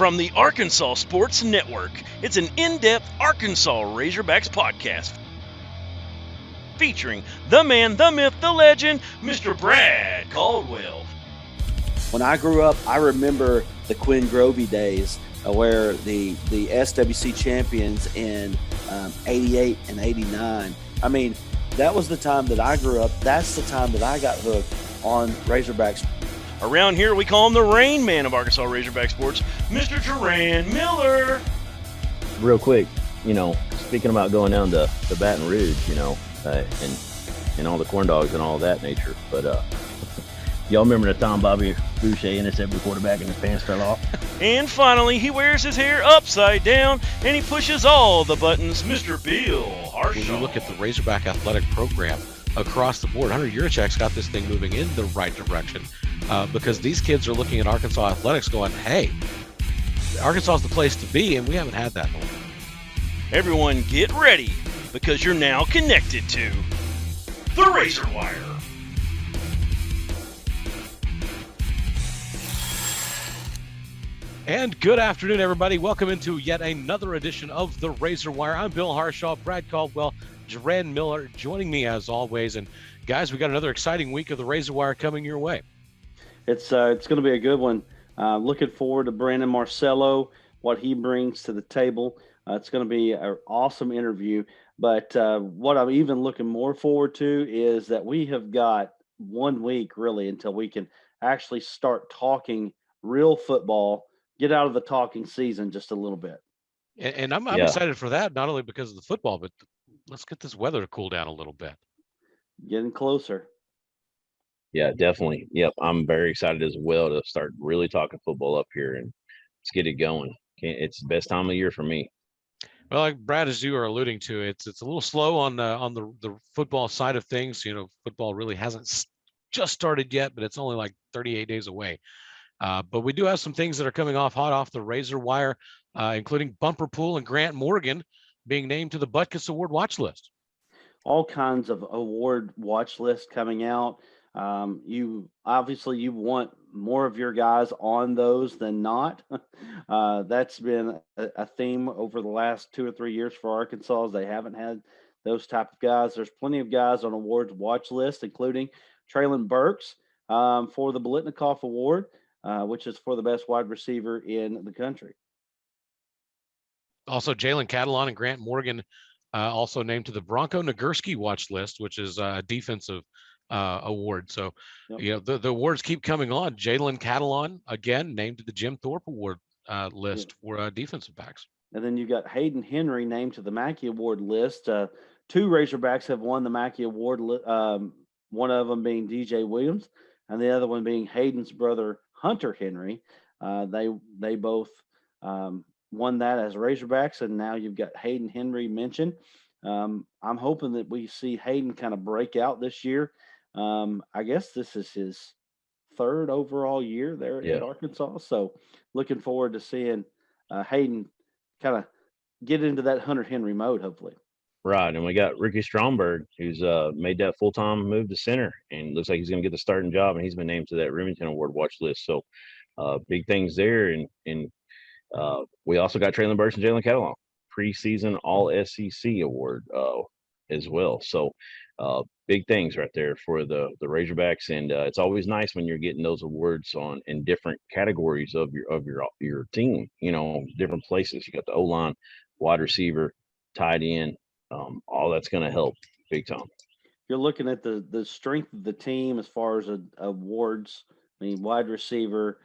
From the Arkansas Sports Network, it's an in-depth Arkansas Razorbacks podcast featuring the man, the myth, the legend, Mr. Brad Caldwell. When I grew up, I remember the Quinn Grovey days where the SWC champions in 88 and 89. I mean, that was the time that I grew up. That's the time that I got hooked on Razorbacks. Around here, we call him the Rain Man of Arkansas Razorback Sports, Mr. Duran Miller. Real quick, speaking about going down to Baton Rouge, and all the corn dogs and all that nature. But y'all remember the time Bobby Boucher intercepted the quarterback and his pants fell off? And finally, he wears his hair upside down and he pushes all the buttons, Mr. Bill Harshaw. When you look at the Razorback athletic program across the board, Hunter Yurichek's got this thing moving in the right direction because these kids are looking at Arkansas athletics going, hey, Arkansas is the place to be, and we haven't had that in a while. Everyone get ready, because you're now connected to the Razor Wire. And good afternoon, everybody. Welcome into yet another edition of the Razor Wire. I'm Bill Harshaw, Brad Caldwell, Duran Miller joining me as always. And guys, we got another exciting week of the Razor Wire coming your way. It's going to be a good one. Looking forward to Brandon Marcello, what he brings to the table. It's going to be an awesome interview. But what I'm even looking more forward to is that we have got 1 week really until we can actually start talking real football, get out of the talking season just a little bit. And I'm excited for that, not only because of the football, but let's get this weather to cool down a little bit. Getting closer. Yeah, definitely. Yep, I'm very excited as well to start really talking football up here and let's get it going. It's the best time of year for me. Well, like Brad, as you are alluding to, it's a little slow on the football side of things. Football really hasn't just started yet, but it's only like 38 days away. But we do have some things that are coming hot off the Razor Wire, including Bumper Pool and Grant Morgan being named to the Butkus Award watch list. All kinds of award watch lists coming out. You want more of your guys on those than not. That's been a theme over the last 2 or 3 years for Arkansas. They haven't had those type of guys. There's plenty of guys on awards watch list, including Traylon Burks for the Bolitnikoff Award, which is for the best wide receiver in the country. Also, Jalen Catalon and Grant Morgan also named to the Bronco Nagurski watch list, which is a defensive award. So, yep. The awards keep coming on. Jalen Catalon, again, named to the Jim Thorpe Award list for defensive backs. And then you got Hayden Henry named to the Mackey Award list. 2 Razorbacks have won the Mackey Award, one of them being DJ Williams, and the other one being Hayden's brother, Hunter Henry. They both won that as Razorbacks, and now you've got Hayden Henry mentioned. I'm hoping that we see Hayden kind of break out this year. I guess this is his 3rd overall year there at Arkansas. So looking forward to seeing Hayden kind of get into that Hunter Henry mode, hopefully. Right, and we got Ricky Stromberg, who's made that full-time move to center, and looks like he's going to get the starting job, and he's been named to that Remington Award watch list. So big things there, and we also got Traylon Burks and Jalen Catalon, preseason All-SEC award as well. So big things right there for the Razorbacks, and it's always nice when you're getting those awards in different categories of your team. Different places. You got the O-line, wide receiver, tight end. All that's going to help big time. You're looking at the strength of the team as far as awards. I mean, wide receiver,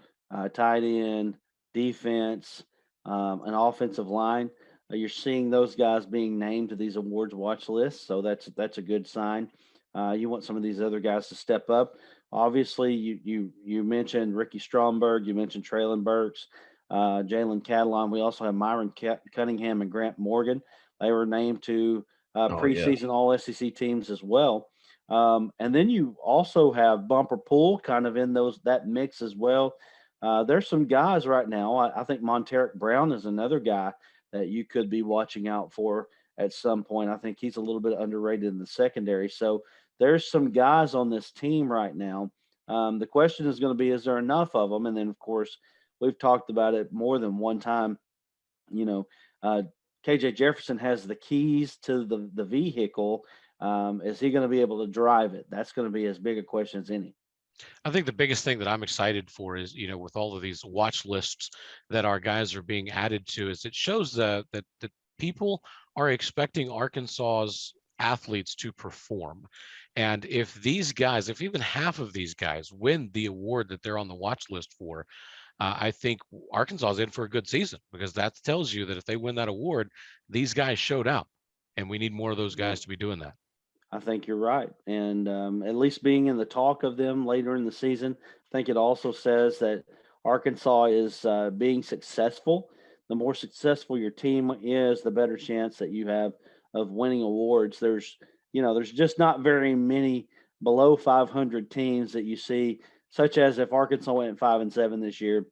tight end, defense, an offensive line. You're seeing those guys being named to these awards watch lists, so that's a good sign. You want some of these other guys to step up. Obviously, you mentioned Ricky Stromberg, you mentioned Traylon Burks, Jalen Catalon. We also have Myron Cunningham and Grant Morgan. They were named to preseason All-SEC teams as well. And then you also have Bumper Pool kind of in that mix as well. There's some guys right now. I think Monteric Brown is another guy that you could be watching out for at some point. I think he's a little bit underrated in the secondary. So there's some guys on this team right now. The question is going to be, is there enough of them? And then, of course, we've talked about it more than one time. You know, KJ Jefferson has the keys to the vehicle. Is he going to be able to drive it? That's going to be as big a question as any. I think the biggest thing that I'm excited for is, with all of these watch lists that our guys are being added to, is it shows that people are expecting Arkansas's athletes to perform. And if these guys, if even half of these guys win the award that they're on the watch list for, I think Arkansas is in for a good season, because that tells you that if they win that award, these guys showed out, and we need more of those guys to be doing that. I think you're right. And at least being in the talk of them later in the season, I think it also says that Arkansas is being successful. The more successful your team is, the better chance that you have of winning awards. There's just not very many below 500 teams that you see, such as if Arkansas went 5-7 this year,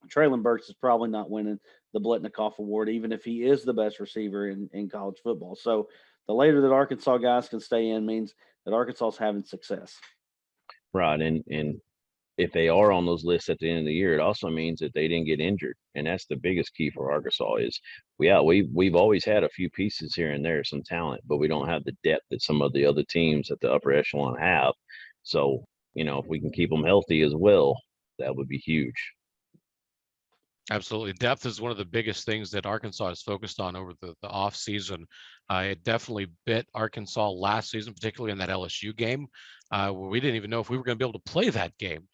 Traylon Burks is probably not winning the Blitnikoff Award, even if he is the best receiver in college football. So the later that Arkansas guys can stay in means that Arkansas is having success. Right. And if they are on those lists at the end of the year, it also means that they didn't get injured. And that's the biggest key for Arkansas is, we've always had a few pieces here and there, some talent, but we don't have the depth that some of the other teams at the upper echelon have. So, if we can keep them healthy as well, that would be huge. Absolutely. Depth is one of the biggest things that Arkansas is focused on over the off season. It definitely bit Arkansas last season, particularly in that LSU game, where we didn't even know if we were going to be able to play that game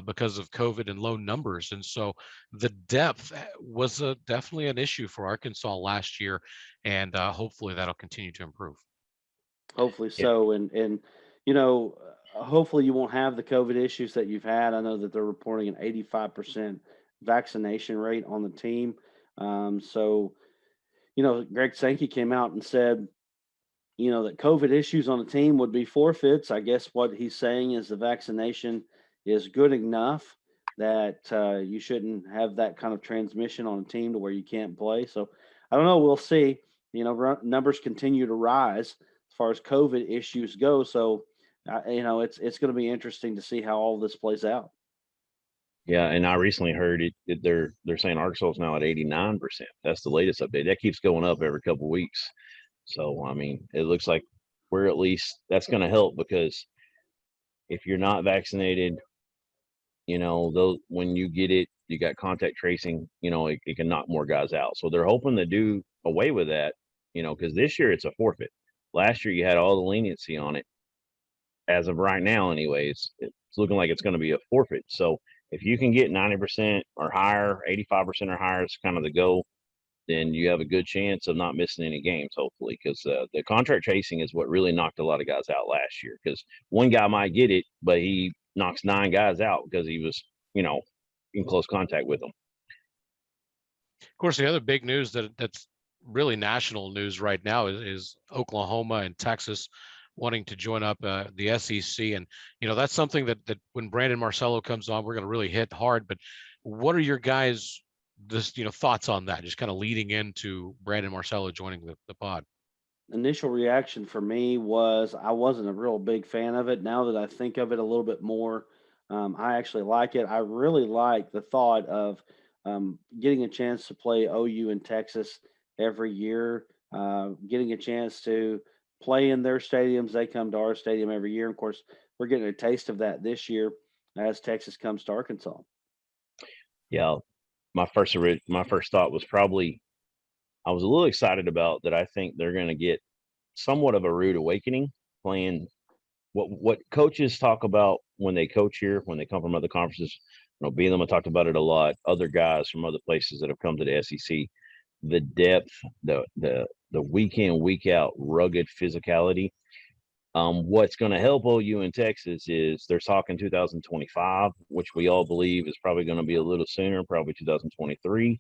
because of COVID and low numbers. And so the depth was definitely an issue for Arkansas last year, and hopefully that'll continue to improve. Hopefully so. And hopefully you won't have the COVID issues that you've had. I know that they're reporting an 85% vaccination rate on the team. So, Greg Sankey came out and said, that COVID issues on the team would be forfeits. I guess what he's saying is the vaccination is good enough that you shouldn't have that kind of transmission on a team to where you can't play. So I don't know. We'll see. Numbers continue to rise as far as COVID issues go. So, it's going to be interesting to see how all this plays out. Yeah, and I recently heard they're saying Arkansas is now at 89%. That's the latest update. That keeps going up every couple of weeks. So I mean, it looks like we're at least that's going to help, because if you're not vaccinated, those when you get it, you got contact tracing. It can knock more guys out. So they're hoping to do away with that. Because this year it's a forfeit. Last year you had all the leniency on it. As of right now, anyways, it's looking like it's going to be a forfeit. So if you can get 90% or higher, 85% or higher is kind of the goal, then you have a good chance of not missing any games, hopefully, because the contract chasing is what really knocked a lot of guys out last year, because one guy might get it, but he knocks 9 guys out because he was, in close contact with them. Of course, the other big news that's really national news right now is Oklahoma and Texas wanting to join up the SEC. And, that's something that when Brandon Marcello comes on, we're going to really hit hard. But what are your guys' thoughts on that, just kind of leading into Brandon Marcello joining the pod? Initial reaction for me was I wasn't a real big fan of it. Now that I think of it a little bit more, I actually like it. I really like the thought of getting a chance to play OU in Texas every year, getting a chance to play in their stadiums. They come to our stadium every year. Of course, we're getting a taste of that this year as Texas comes to Arkansas. Yeah, my first thought was probably I was a little excited about that. I think they're going to get somewhat of a rude awakening playing what coaches talk about when they coach here, when they come from other conferences. Bielema talked about it a lot. Other guys from other places that have come to the SEC, the depth, the week in, week out rugged physicality. What's going to help OU in Texas is they're talking 2025, which we all believe is probably going to be a little sooner, probably 2023.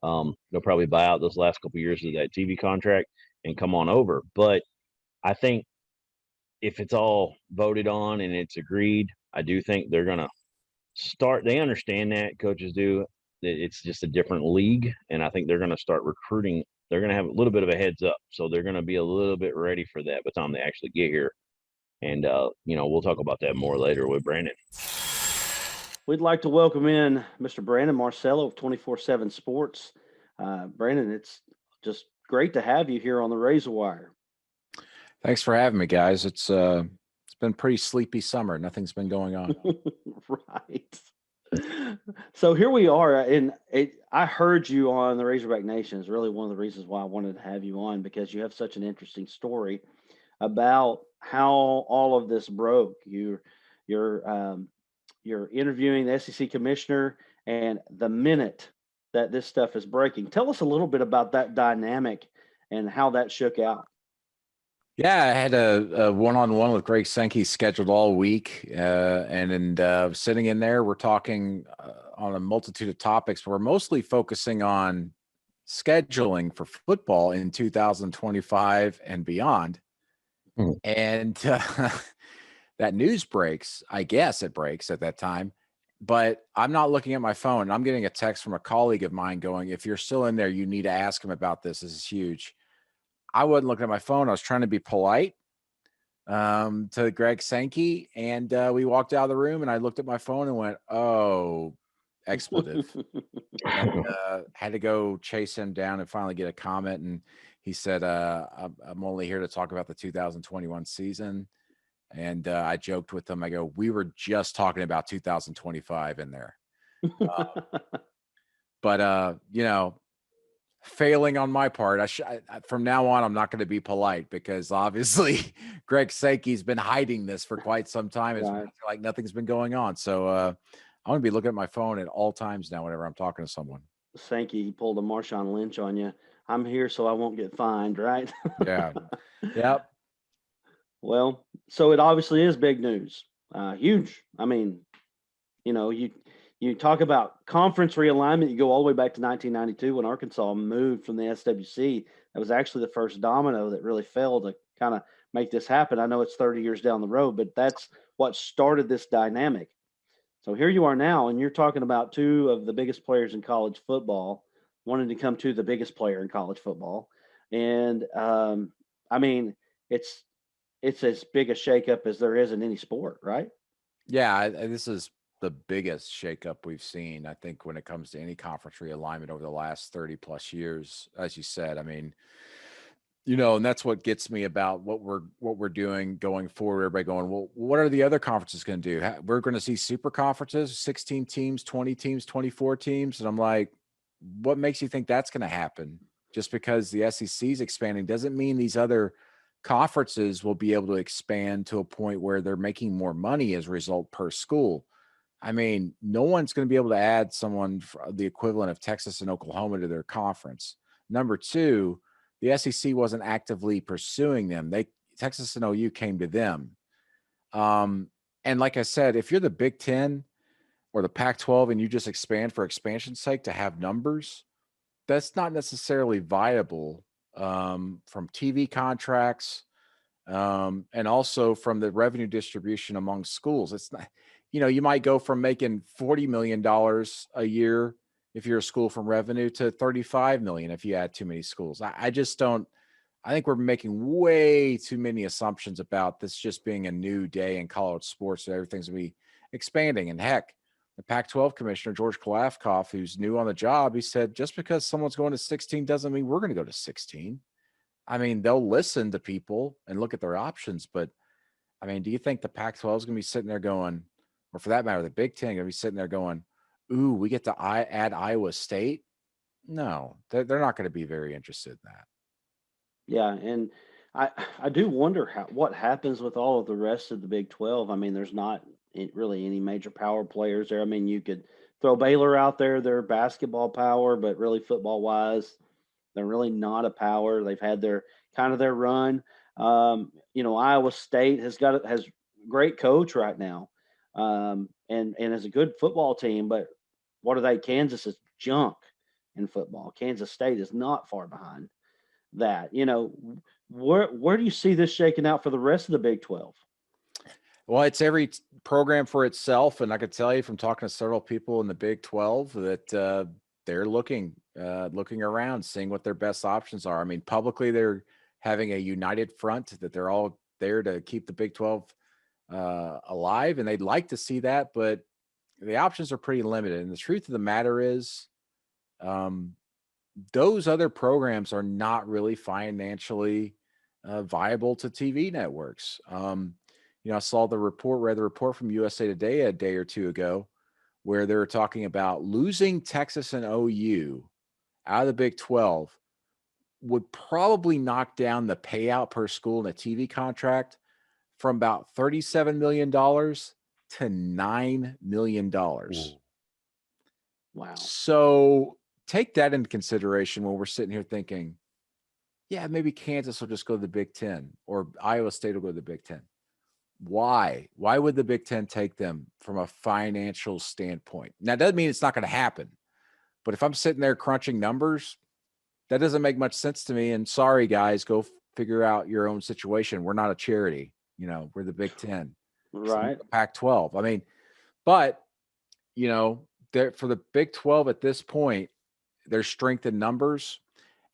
They'll probably buy out those last couple of years of that TV contract and come on over. But I think if it's all voted on and it's agreed, I do think they're going to start. They understand that, coaches do, that it's just a different league. And I think they're going to start recruiting. They're going to have a little bit of a heads up. So they're going to be a little bit ready for that by the time they actually get here. And, we'll talk about that more later with Brandon. We'd like to welcome in Mr. Brandon Marcello of 24/7 Sports. Brandon, it's just great to have you here on the Razor Wire. Thanks for having me, guys. It's been pretty sleepy summer. Nothing's been going on. Right. So here we are, and I heard you on the Razorback Nation. Is really one of the reasons why I wanted to have you on, because you have such an interesting story about how all of this broke. You're interviewing the SEC commissioner, and the minute that this stuff is breaking, tell us a little bit about that dynamic and how that shook out. Yeah, I had a one-on-one with Greg Sankey scheduled all week, and sitting in there, we're talking on a multitude of topics. We're mostly focusing on scheduling for football in 2025 and beyond. And that news breaks. I guess it breaks at that time, but I'm not looking at my phone. I'm getting a text from a colleague of mine going, "If you're still in there, you need to ask him about this. This is huge." I wasn't looking at my phone. I was trying to be polite to Greg Sankey, and we walked out of the room, and I looked at my phone and went, "Oh, expletive." And had to go chase him down and finally get a comment. And he said, I'm only here to talk about the 2021 season. And I joked with him. I go, "We were just talking about 2025 in there." But failing on my part. From now on, I'm not going to be polite, because obviously Greg Sankey's been hiding this for quite some time. It's Right. like nothing's been going on. So I'm going to be looking at my phone at all times now whenever I'm talking to someone. Sankey pulled a Marshawn Lynch on you. I'm here so I won't get fined, right? Yeah. Yep. Well, so it obviously is big news. Huge. I mean, you talk about conference realignment. You go all the way back to 1992 when Arkansas moved from the SWC. That was actually the first domino that really fell to kind of make this happen. I know it's 30 years down the road, but that's what started this dynamic. So here you are now, and you're talking about two of the biggest players in college football wanting to come to the biggest player in college football. And I mean, it's as big a shakeup as there is in any sport, right? Yeah. This is the biggest shakeup we've seen, I think, when it comes to any conference realignment over the last 30 plus years, as you said. I mean, and that's what gets me about what we're doing going forward. Everybody going, "Well, what are the other conferences going to do?" We're going to see super conferences, 16 teams, 20 teams, 24 teams. And I'm like, what makes you think that's going to happen? Just because the SEC is expanding doesn't mean these other conferences will be able to expand to a point where they're making more money as a result per school. I mean, no one's going to be able to add someone the equivalent of Texas and Oklahoma to their conference. Number two, the SEC wasn't actively pursuing them. Texas and OU came to them. And like I said, if you're the Big Ten or the Pac-12 and you just expand for expansion's sake to have numbers, that's not necessarily viable from TV contracts and also from the revenue distribution among schools. It's not, you might go from making $40 million a year if you're a school from revenue to 35 million if you add too many schools. I just don't. I think we're making way too many assumptions about this just being a new day in college sports. So everything's going to be expanding. And heck, the Pac-12 commissioner, George Kalafkoff, who's new on the job, he said, just because someone's going to 16 doesn't mean we're going to go to 16. I mean, they'll listen to people and look at their options. But, I mean, do you think the Pac-12 is going to be sitting there going, or for that matter, the Big Ten going to be sitting there going, "Ooh, we get to add Iowa State"? No, they're not going to be very interested in that. Yeah, and I do wonder what happens with all of the rest of the Big 12. I mean, there's not really any major power players there. I mean, you could throw Baylor out there; they're basketball power, but really football wise, they're really not a power. They've had their run. Iowa State has great coach right now, and has a good football team. But what are they? Kansas is junk in football. Kansas State is not far behind that. Where do you see this shaking out for the rest of the Big 12? Well, it's every program for itself, and I could tell you from talking to several people in the Big 12 that they're looking around, seeing what their best options are. I mean, publicly they're having a united front that they're all there to keep the Big 12 alive, and they'd like to see that. But the options are pretty limited. And the truth of the matter is, those other programs are not really financially viable to TV networks. I saw read the report from USA Today a day or two ago, where they were talking about losing Texas and OU out of the Big 12 would probably knock down the payout per school in a TV contract from about $37 million to $9 million. Wow. So take that into consideration when we're sitting here thinking, yeah, maybe Kansas will just go to the Big 10 or Iowa State will go to the Big 10. Why? Why would the Big 10 take them from a financial standpoint? Now, that doesn't mean it's not going to happen. But if I'm sitting there crunching numbers, that doesn't make much sense to me. And sorry, guys, go figure out your own situation. We're not a charity. We're the Big 10. Right. Pac-12. I mean, but, for the Big 12 at this point, there's strength in numbers.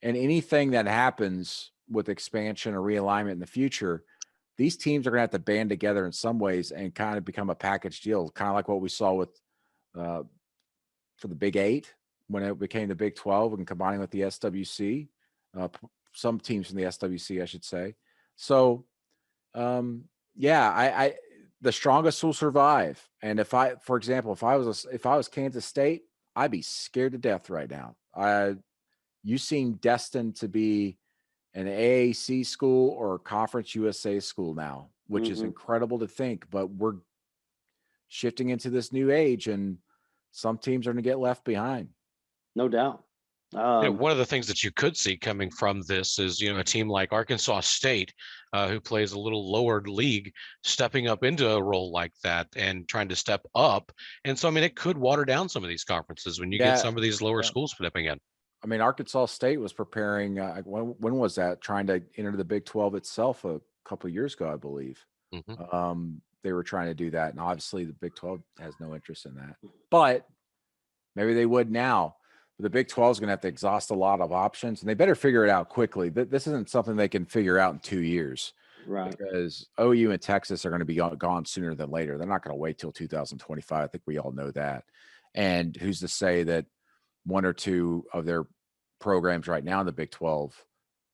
And anything that happens with expansion or realignment in the future, these teams are going to have to band together in some ways and kind of become a package deal, kind of like what we saw with for the Big 8 when it became the Big 12 and combining with the SWC, some teams from the SWC, I should say. So, I the strongest will survive. And for example, if I was Kansas State, I'd be scared to death right now. You seem destined to be an AAC school or a Conference USA school now, which is incredible to think, but we're shifting into this new age and some teams are going to get left behind. No doubt. One of the things that you could see coming from this is, a team like Arkansas State, who plays a little lower league, stepping up into a role like that and trying to step up. And so, it could water down some of these conferences when you get some of these lower schools stepping in. Arkansas State was preparing, when was that? Trying to enter the Big 12 itself a couple of years ago, I believe. They were trying to do that. And obviously the Big 12 has no interest in that. But maybe they would now. The Big 12 is going to have to exhaust a lot of options, and they better figure it out quickly. This isn't something they can figure out in 2 years. Right. Because OU and Texas are going to be gone sooner than later. They're not going to wait till 2025. I think we all know that. And who's to say that one or two of their programs right now in the Big 12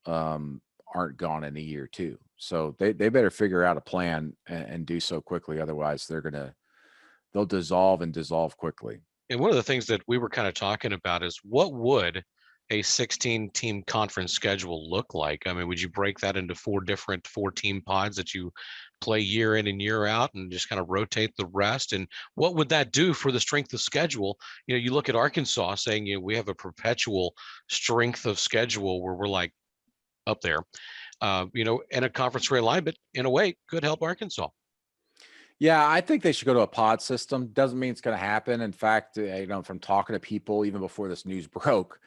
aren't gone in a year too. So they better figure out a plan and do so quickly. Otherwise, they'll dissolve quickly. And one of the things that we were kind of talking about is what would a 16-team conference schedule look like? Would you break that into 4-team pods that you play year in and year out and just kind of rotate the rest? And what would that do for the strength of schedule? You look at Arkansas saying, we have a perpetual strength of schedule where we're like up there, and a conference realignment in a way could help Arkansas. Yeah, I think they should go to a pod system. Doesn't mean it's going to happen. In fact, from talking to people even before this news broke,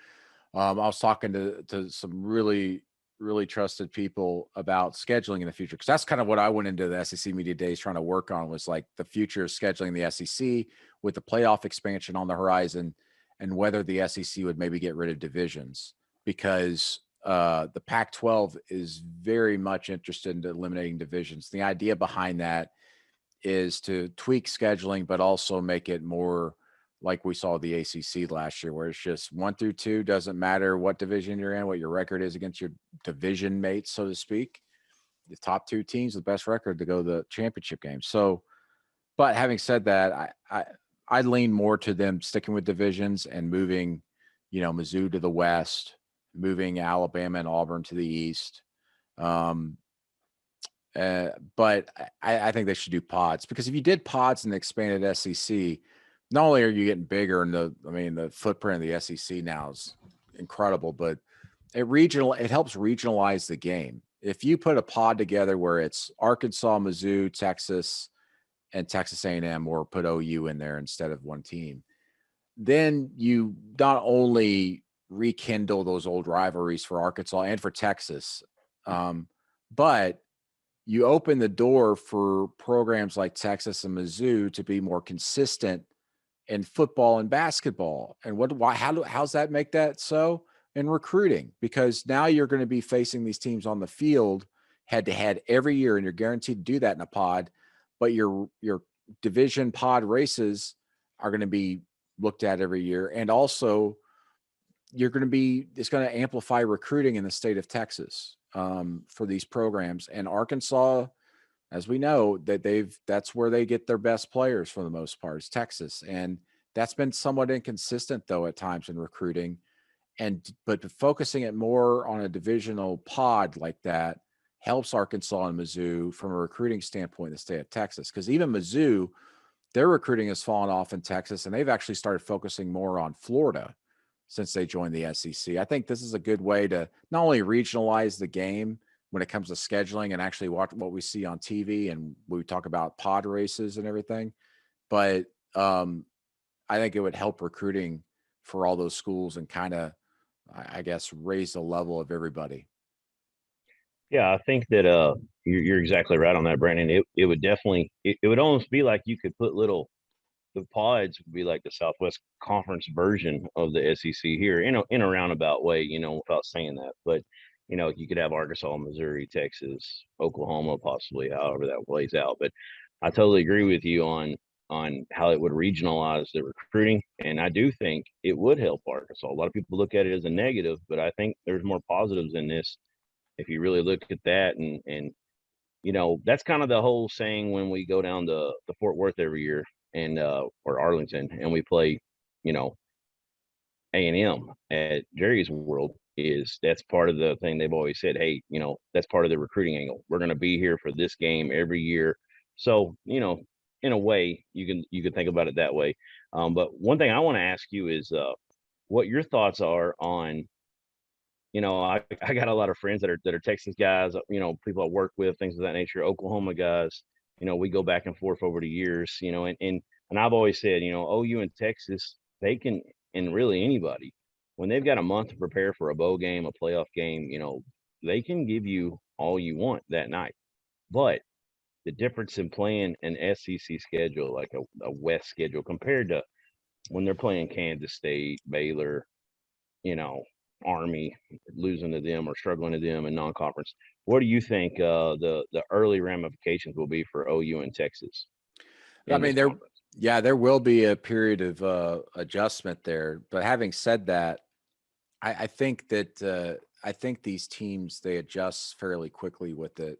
I was talking to some really, really trusted people about scheduling in the future. Because that's kind of what I went into the SEC Media Days trying to work on, was like the future of scheduling the SEC with the playoff expansion on the horizon, and whether the SEC would maybe get rid of divisions, because the Pac-12 is very much interested in eliminating divisions. The idea behind that is to tweak scheduling, but also make it more like we saw the ACC last year, where it's just 1 through 2, doesn't matter what division you're in, what your record is against your division mates, so to speak. The top 2 teams with the best record to go to the championship game. So, but having said that, I lean more to them sticking with divisions and moving, Mizzou to the west, moving Alabama and Auburn to the east. But I think they should do pods, because if you did pods in the expanded SEC, not only are you getting bigger, and the footprint of the SEC now is incredible, but it helps regionalize the game. If you put a pod together where it's Arkansas, Mizzou, Texas, and Texas A&M, or put OU in there instead of one team, then you not only rekindle those old rivalries for Arkansas and for Texas, but you open the door for programs like Texas and Mizzou to be more consistent in football and basketball. And how's that make that so? In recruiting, because now you're going to be facing these teams on the field head to head every year, and you're guaranteed to do that in a pod. But your division pod races are going to be looked at every year. And also it's going to amplify recruiting in the state of Texas for these programs. And Arkansas, as we know, that's where they get their best players for the most part, is Texas. And that's been somewhat inconsistent though at times in recruiting. But focusing it more on a divisional pod like that helps Arkansas and Mizzou from a recruiting standpoint in the state of Texas. Because even Mizzou, their recruiting has fallen off in Texas, and they've actually started focusing more on Florida since they joined the SEC. I think this is a good way to not only regionalize the game when it comes to scheduling and actually watch what we see on TV and we talk about pod races and everything, but I think it would help recruiting for all those schools and kind of, I guess, raise the level of everybody. Yeah, I think that you're exactly right on that, Brandon. It would definitely it would almost be like you could put the pods would be like the Southwest Conference version of the SEC here in a roundabout way, without saying that. But you could have Arkansas, Missouri, Texas, Oklahoma, possibly, however that plays out. But I totally agree with you on how it would regionalize the recruiting, and I do think it would help Arkansas. A lot of people look at it as a negative, but I think there's more positives in this if you really look at that. And that's kind of the whole saying when we go down to Fort Worth every year and or Arlington and we play, A&M at Jerry's World, is that's part of the thing they've always said, hey, that's part of the recruiting angle. We're going to be here for this game every year. So, in a way, you can think about it that way. But one thing I want to ask you is what your thoughts are on, I got a lot of friends that are Texas guys, people I work with, things of that nature, Oklahoma guys. We go back and forth over the years, and I've always said, OU and Texas, they can, and really anybody, when they've got a month to prepare for a bowl game, a playoff game, they can give you all you want that night. But the difference in playing an SEC schedule, like a West schedule, compared to when they're playing Kansas State, Baylor, Army, losing to them or struggling to them in non-conference. What do you think the early ramifications will be for OU and Texas? I mean, there will be a period of adjustment there. But having said that, I think that I think these teams, they adjust fairly quickly with it.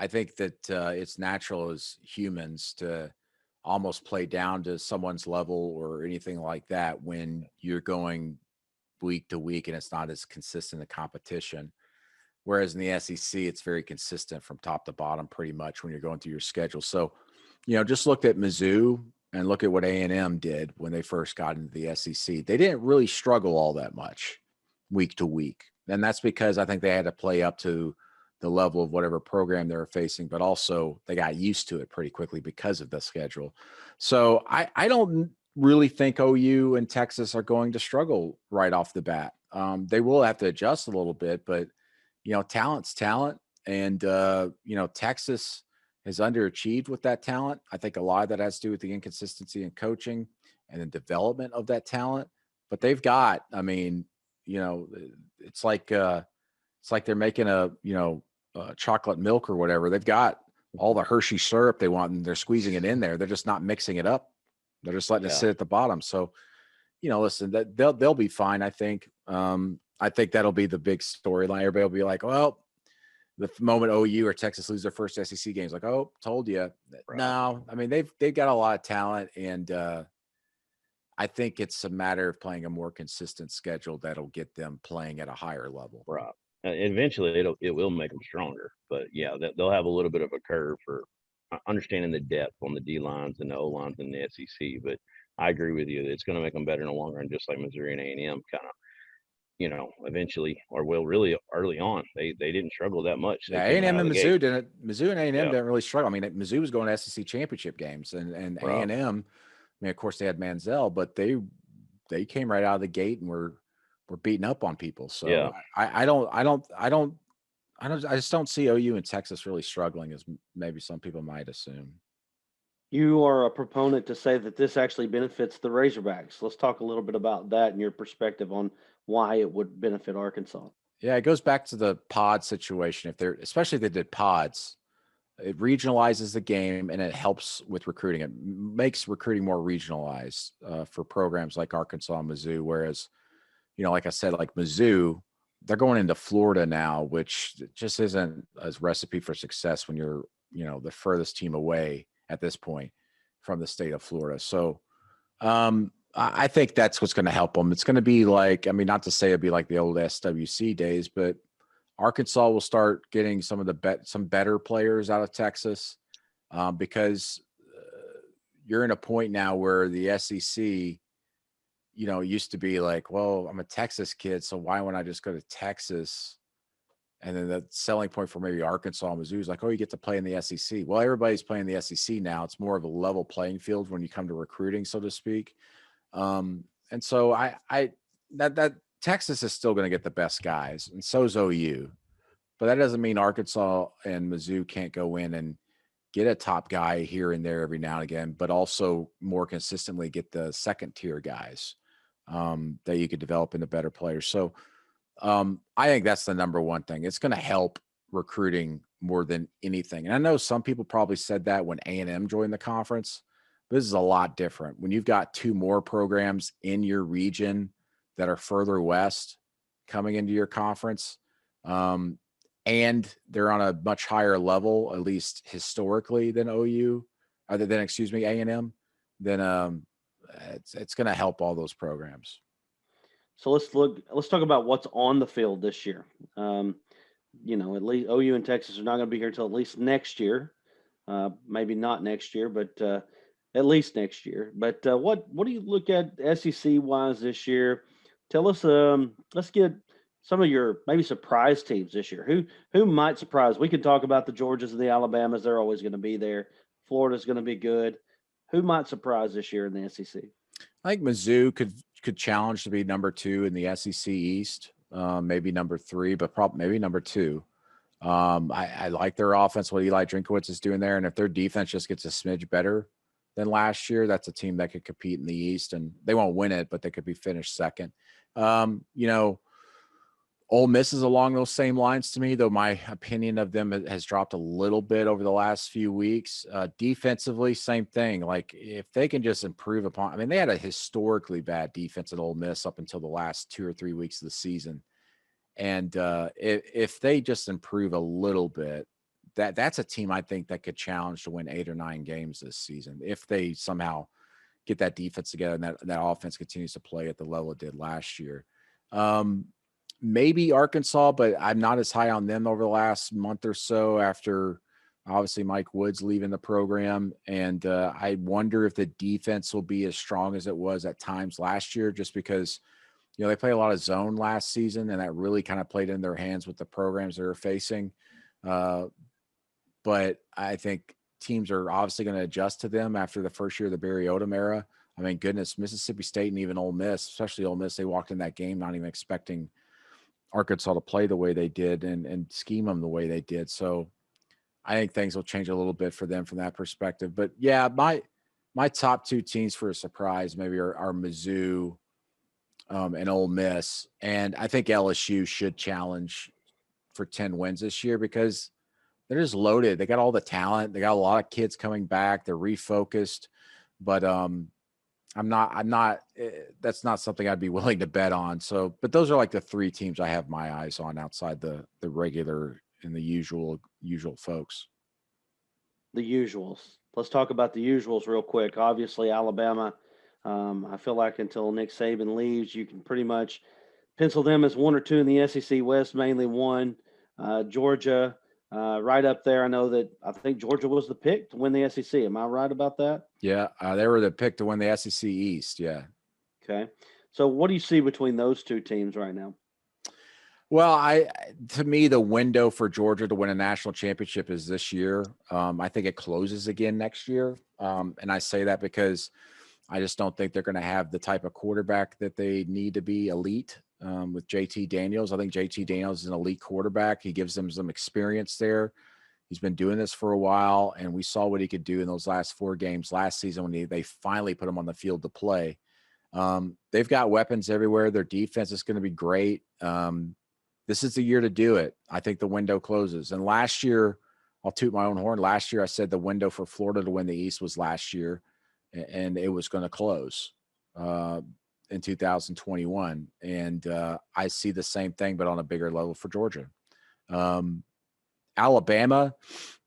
I think that it's natural as humans to almost play down to someone's level or anything like that when you're going week to week and it's not as consistent a competition. Whereas in the SEC, it's very consistent from top to bottom pretty much when you're going through your schedule. So, just look at Mizzou and look at what A&M did when they first got into the SEC. They didn't really struggle all that much week to week. And that's because I think they had to play up to the level of whatever program they were facing, but also they got used to it pretty quickly because of the schedule. So I don't really think OU and Texas are going to struggle right off the bat. They will have to adjust a little bit, but talent's talent. And, Texas has underachieved with that talent. I think a lot of that has to do with the inconsistency in coaching and the development of that talent. But they've got, it's like they're making a chocolate milk or whatever. They've got all the Hershey syrup they want and they're squeezing it in there. They're just not mixing it up. They're just letting it sit at the bottom. So, listen, that they'll be fine. I think that'll be the big storyline. Everybody will be like, well, the moment OU or Texas lose their first SEC games, like, oh, told you. Right. No, I mean, they've got a lot of talent, and I think it's a matter of playing a more consistent schedule that'll get them playing at a higher level. Right. Eventually, it will make them stronger. But yeah, they'll have a little bit of a curve for understanding the depth on the D lines and the O lines in the SEC. But I agree with you; it's going to make them better in the long run, just like Missouri and A&M kind of. Eventually, or really early on, they didn't struggle that much. Yeah, A&M and Mizzou didn't. Mizzou and A&M didn't really struggle. I mean, Mizzou was going to SEC championship games, and A&M. I mean, of course, they had Manziel, but they came right out of the gate and were beating up on people. So yeah. I just don't see OU and Texas really struggling as maybe some people might assume. You are a proponent to say that this actually benefits the Razorbacks. Let's talk a little bit about that and your perspective on why it would benefit Arkansas. Yeah, it goes back to the pod situation. Especially if they did pods, It regionalizes the game and it helps with recruiting. It makes recruiting more regionalized for programs like Arkansas and Mizzou. Whereas, like I said, like Mizzou, they're going into Florida now, which just isn't a recipe for success when you're, the furthest team away at this point from the state of Florida. So I think that's what's going to help them. It's going to be like, not to say it'd be like the old SWC days, but Arkansas will start getting some of some better players out of Texas because you're in a point now where the SEC, used to be like, well, I'm a Texas kid, so why wouldn't I just go to Texas? And then the selling point for maybe Arkansas and Mizzou is like, oh, you get to play in the SEC. Well, everybody's playing the SEC now. It's more of a level playing field when you come to recruiting, so to speak. And so that Texas is still going to get the best guys, and so is OU. But that doesn't mean Arkansas and Mizzou can't go in and get a top guy here and there every now and again, but also more consistently get the second tier guys that you could develop into better players. So I think that's the number one thing. It's going to help recruiting more than anything. And I know some people probably said that when A&M joined the conference. This is a lot different. When you've got two more programs in your region that are further west coming into your conference, and they're on a much higher level, at least historically, than OU, other than, A&M, then it's going to help all those programs. So let's talk about what's on the field this year. At least OU and Texas are not going to be here until at least next year. Maybe not next year, but at least next year. But what do you look at SEC wise this year? Tell us. Let's get some of your maybe surprise teams this year. Who might surprise? We can talk about the Georgias and the Alabamas. They're always going to be there. Florida's going to be good. Who might surprise this year in the SEC? I think Mizzou could challenge to be number 2 in the SEC East, maybe number 3, but probably maybe number 2. I like their offense, what Eli Drinkowitz is doing there, and if their defense just gets a smidge better than last year, that's a team that could compete in the East, and they won't win it, but they could be finished second. Ole Miss is along those same lines to me, though my opinion of them has dropped a little bit over the last few weeks. Defensively, same thing. Like if they can just improve upon, they had a historically bad defense at Ole Miss up until the last 2 or 3 weeks of the season. And if they just improve a little bit, that's a team I think that could challenge to win 8 or 9 games this season if they somehow get that defense together and that offense continues to play at the level it did last year. Maybe Arkansas, but I'm not as high on them over the last month or so after obviously Mike Woods leaving the program. And I wonder if the defense will be as strong as it was at times last year, just because, they played a lot of zone last season and that really kind of played in their hands with the programs they were facing. But I think teams are obviously going to adjust to them after the first year of the Barry Odom era. Goodness, Mississippi State and even Ole Miss, especially Ole Miss, they walked in that game not even expecting Arkansas to play the way they did and scheme them the way they did. So I think things will change a little bit for them from that perspective. But yeah, my top 2 teams for a surprise maybe are Mizzou and Ole Miss. And I think LSU should challenge for 10 wins this year because they're just loaded. They got all the talent. They got a lot of kids coming back. They're refocused, but that's not something I'd be willing to bet on. So, but those are like the 3 teams I have my eyes on outside the regular and the usual folks. The usuals. Let's talk about the usuals real quick. Obviously, Alabama. I feel like until Nick Saban leaves, you can pretty much pencil them as 1 or 2 in the SEC West, mainly 1. Georgia, right up there. I think Georgia was the pick to win the SEC. Am I right about that? Yeah, they were the pick to win the SEC East. Yeah. Okay. So what do you see between those 2 teams right now? Well, to me, the window for Georgia to win a national championship is this year. I think it closes again next year. And I say that because I just don't think they're going to have the type of quarterback that they need to be elite with JT Daniels. I think JT Daniels is an elite quarterback. He gives them some experience there. He's been doing this for a while, and we saw what he could do in those last 4 games last season when they finally put him on the field to play. They've got weapons everywhere. Their defense is going to be great. This is the year to do it. I think the window closes. And last year, I'll toot my own horn. Last year, I said the window for Florida to win the East was last year, and it was going to close in 2021. And I see the same thing, but on a bigger level for Georgia. Alabama,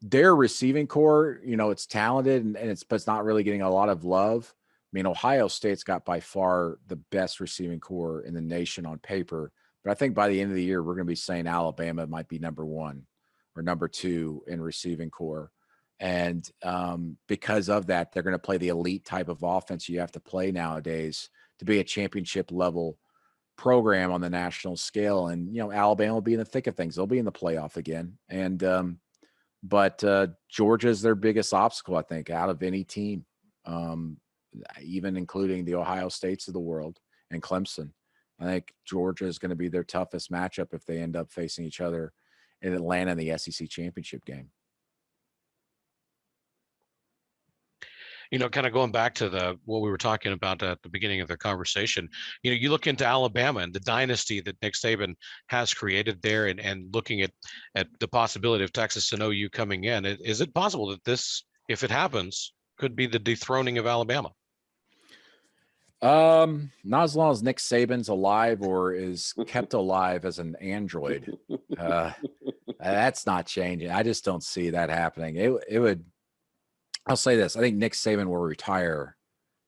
their receiving core, it's talented but it's not really getting a lot of love. I mean, Ohio State's got by far the best receiving core in the nation on paper. But I think by the end of the year, we're going to be saying Alabama might be number 1 or number 2 in receiving core. And because of that, they're going to play the elite type of offense you have to play nowadays to be a championship level program on the national scale. And, Alabama will be in the thick of things. They'll be in the playoff again. And, but Georgia's their biggest obstacle, I think, out of any team, even including the Ohio States of the world and Clemson. I think Georgia is going to be their toughest matchup if they end up facing each other in Atlanta in the SEC championship game. Kind of going back to what we were talking about at the beginning of the conversation, you look into Alabama and the dynasty that Nick Saban has created there, and looking at the possibility of Texas and OU coming in. Is it possible that this, if it happens, could be the dethroning of Alabama? Not as long as Nick Saban's alive or is kept alive as an android. That's not changing. I just don't see that happening. It would. I'll say this. I think Nick Saban will retire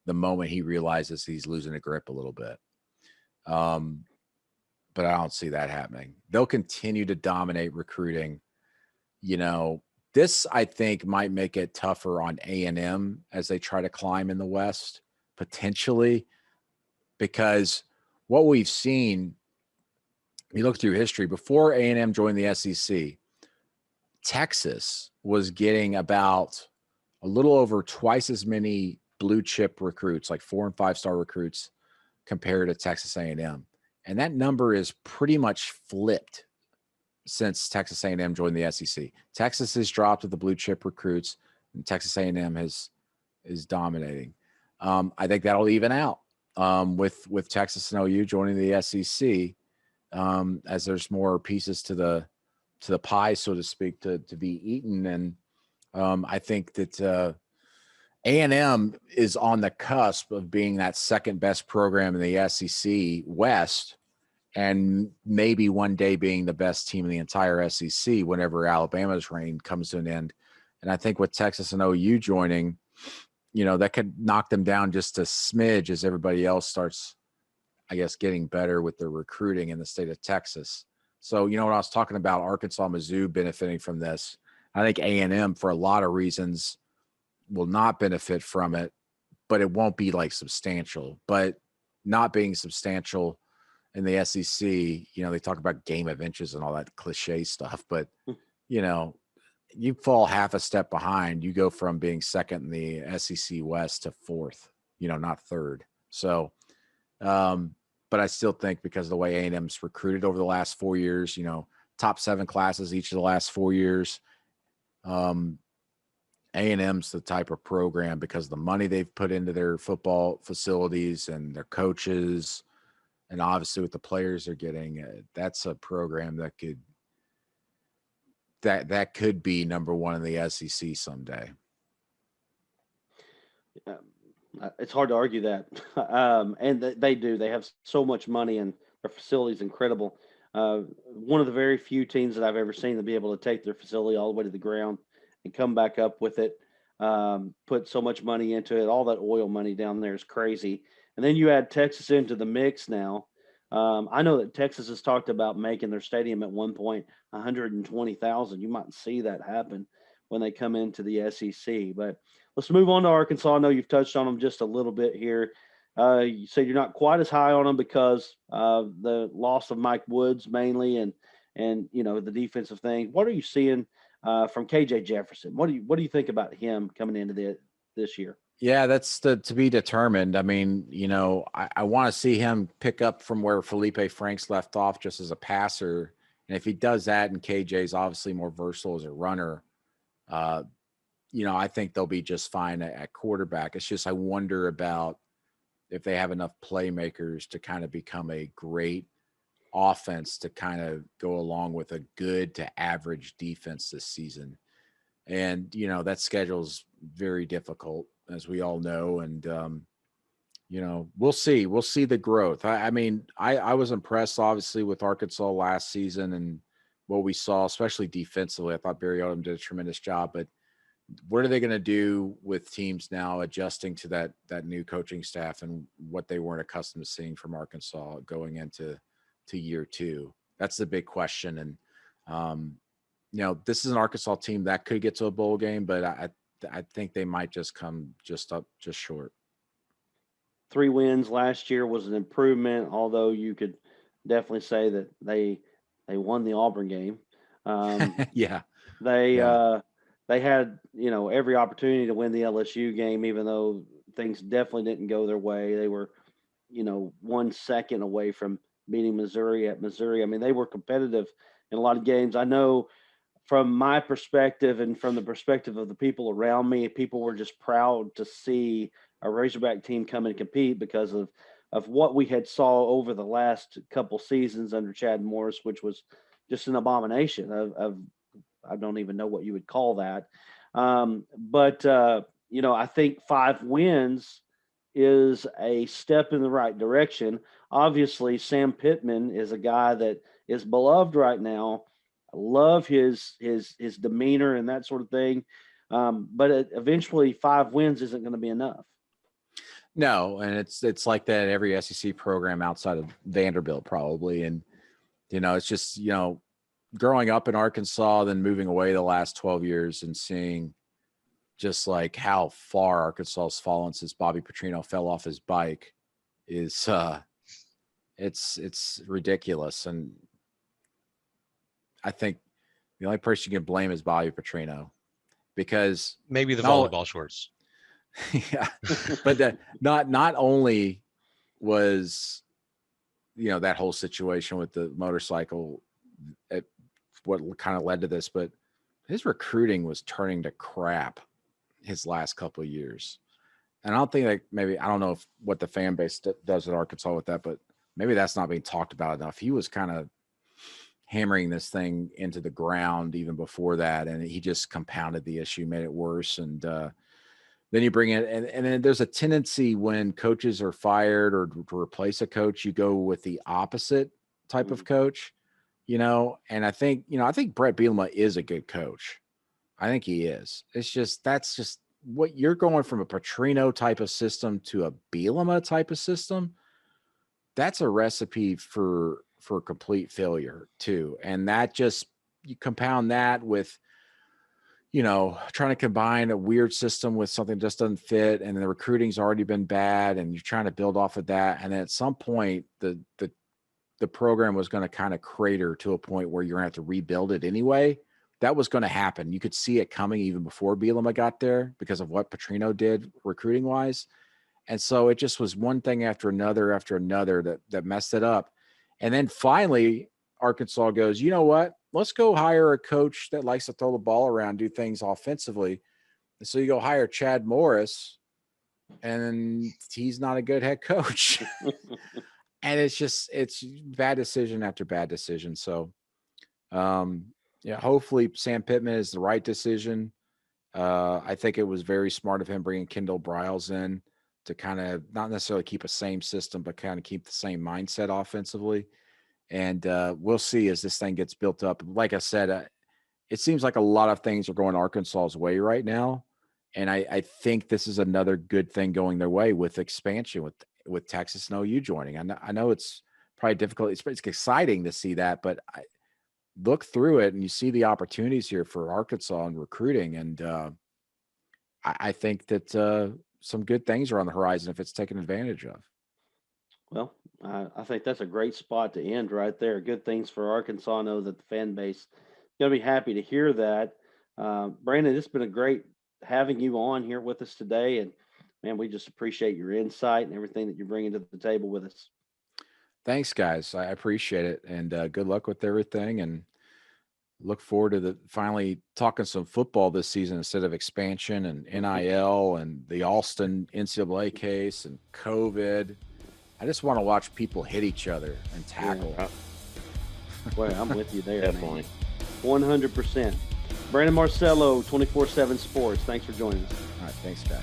the moment he realizes he's losing a grip a little bit. But I don't see that happening. They'll continue to dominate recruiting. This, I think, might make it tougher on A&M as they try to climb in the West, potentially, because what we've seen, you look through history, before A&M joined the SEC, Texas was getting about a little over twice as many blue chip recruits, like 4- and 5-star recruits, compared to Texas A&M. And that number is pretty much flipped since Texas A&M joined the SEC. Texas has dropped with the blue chip recruits, and Texas A&M is dominating. I think that'll even out with Texas and OU joining the SEC, as there's more pieces to the pie, so to speak, to be eaten. And I think that A&M is on the cusp of being that second best program in the SEC West, and maybe one day being the best team in the entire SEC whenever Alabama's reign comes to an end. And I think with Texas and OU joining, that could knock them down just a smidge as everybody else starts, I guess, getting better with their recruiting in the state of Texas. So, when I was talking about Arkansas, Mizzou benefiting from this, I think A&M, for a lot of reasons, will not benefit from it, but it won't be like substantial. But not being substantial in the SEC, they talk about game of inches and all that cliche stuff, but you fall half a step behind, you go from being second in the SEC West to fourth, not third. So, but I still think because of the way A&M's recruited over the last 4 years, top 7 classes each of the last 4 years, A&M's the type of program, because of the money they've put into their football facilities and their coaches, and obviously with the players they're getting, that's a program that could be number 1 in the SEC someday. It's hard to argue that. And they do. They have so much money, and their facility is incredible. One of the very few teams that I've ever seen to be able to take their facility all the way to the ground and come back up with it, put so much money into it. All that oil money down there is crazy. And then you add Texas into the mix now. I know that Texas has talked about making their stadium at one point 120,000. You might see that happen when they come into the SEC. But let's move on to Arkansas. I know you've touched on them just a little bit here. You said you're not quite as high on them because of the loss of Mike Woods mainly, and the defensive thing. What are you seeing from KJ Jefferson? What do you think about him coming into this year? Yeah, that's to be determined. I mean, I want to see him pick up from where Felipe Franks left off just as a passer. And if he does that, and KJ's obviously more versatile as a runner, I think they'll be just fine at quarterback. It's just I wonder about if they have enough playmakers to kind of become a great offense to kind of go along with a good to average defense this season. And, that schedule's very difficult, as we all know. And, we'll see. We'll see the growth. I mean, I was impressed, obviously, with Arkansas last season and what we saw, especially defensively. I thought Barry Odom did a tremendous job. But what are they going to do with teams now adjusting to that new coaching staff and what they weren't accustomed to seeing from Arkansas going into year 2? That's the big question. And, this is an Arkansas team that could get to a bowl game, but I think they might just come just short. 3 wins last year was an improvement, although you could definitely say that they won the Auburn game. Yeah. They had, every opportunity to win the LSU game, even though things definitely didn't go their way. They were, 1 second away from beating Missouri at Missouri. I mean, they were competitive in a lot of games. I know from my perspective and from the perspective of the people around me, people were just proud to see a Razorback team come and compete because of what we had saw over the last couple seasons under Chad Morris, which was just an abomination of I don't even know what you would call that. But I think 5 wins is a step in the right direction. Obviously, Sam Pittman is a guy that is beloved right now. I love his demeanor and that sort of thing. But eventually 5 wins isn't going to be enough. No, and it's like that at every SEC program outside of Vanderbilt probably. And, it's just, growing up in Arkansas, then moving away the last 12 years and seeing just like how far Arkansas has fallen since Bobby Petrino fell off his bike is it's ridiculous. And I think the only person you can blame is Bobby Petrino, because maybe the volleyball shorts. Yeah, but not only was that whole situation with the motorcycle what kind of led to this, but his recruiting was turning to crap his last couple of years. And I don't think I don't know what the fan base does at Arkansas with that, but maybe that's not being talked about enough. He was kind of hammering this thing into the ground even before that, and he just compounded the issue, made it worse. And then you bring it, and then there's a tendency when coaches are fired or to replace a coach, you go with the opposite type of coach, and I think Brett Bielema is a good coach. I think he is. It's just, that's just what you're going from a Petrino type of system to a Bielema type of system. That's a recipe for complete failure too. And that just, you compound that with, trying to combine a weird system with something that just doesn't fit, and the recruiting's already been bad, and you're trying to build off of that. And then at some point, the program was going to kind of crater to a point where you're going to have to rebuild it anyway. That was going to happen. You could see it coming even before Bielema got there because of what Petrino did recruiting wise. And so it just was one thing after another that messed it up. And then finally, Arkansas goes, you know what? Let's go hire a coach that likes to throw the ball around, do things offensively. And so you go hire Chad Morris, and he's not a good head coach. And it's bad decision after bad decision. So, hopefully Sam Pittman is the right decision. I think it was very smart of him bringing Kendall Briles in to kind of not necessarily keep a same system, but kind of keep the same mindset offensively. And we'll see as this thing gets built up. Like I said, it seems like a lot of things are going Arkansas's way right now. And I think this is another good thing going their way with expansion, with Texas and OU joining. I know it's probably difficult. It's exciting to see that, but I look through it and you see the opportunities here for Arkansas in recruiting. And I think that some good things are on the horizon if it's taken advantage of. Well, I think that's a great spot to end right there. Good things for Arkansas. I know that the fan base is going to be happy to hear that. Brandon, it's been a great having you on here with us today. And, man, we just appreciate your insight and everything that you're bringing to the table with us. Thanks, guys. I appreciate it. And good luck with everything. And look forward to finally talking some football this season instead of expansion and NIL and the Alston NCAA case and COVID. I just want to watch people hit each other and tackle. Boy, I'm with you there. Definitely. 100%. Brandon Marcello, 24/7 Sports. Thanks for joining us. All right, thanks, guys.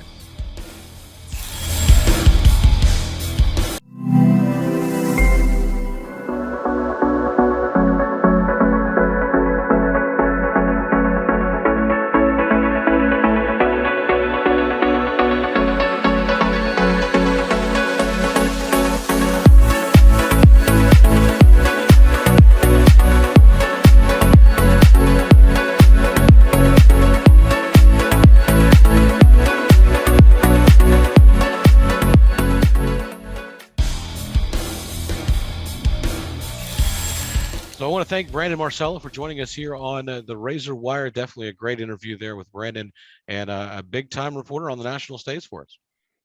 So I want to thank Brandon Marcello for joining us here on the Razor Wire. Definitely a great interview there with Brandon, and a big time reporter on the national stage for us.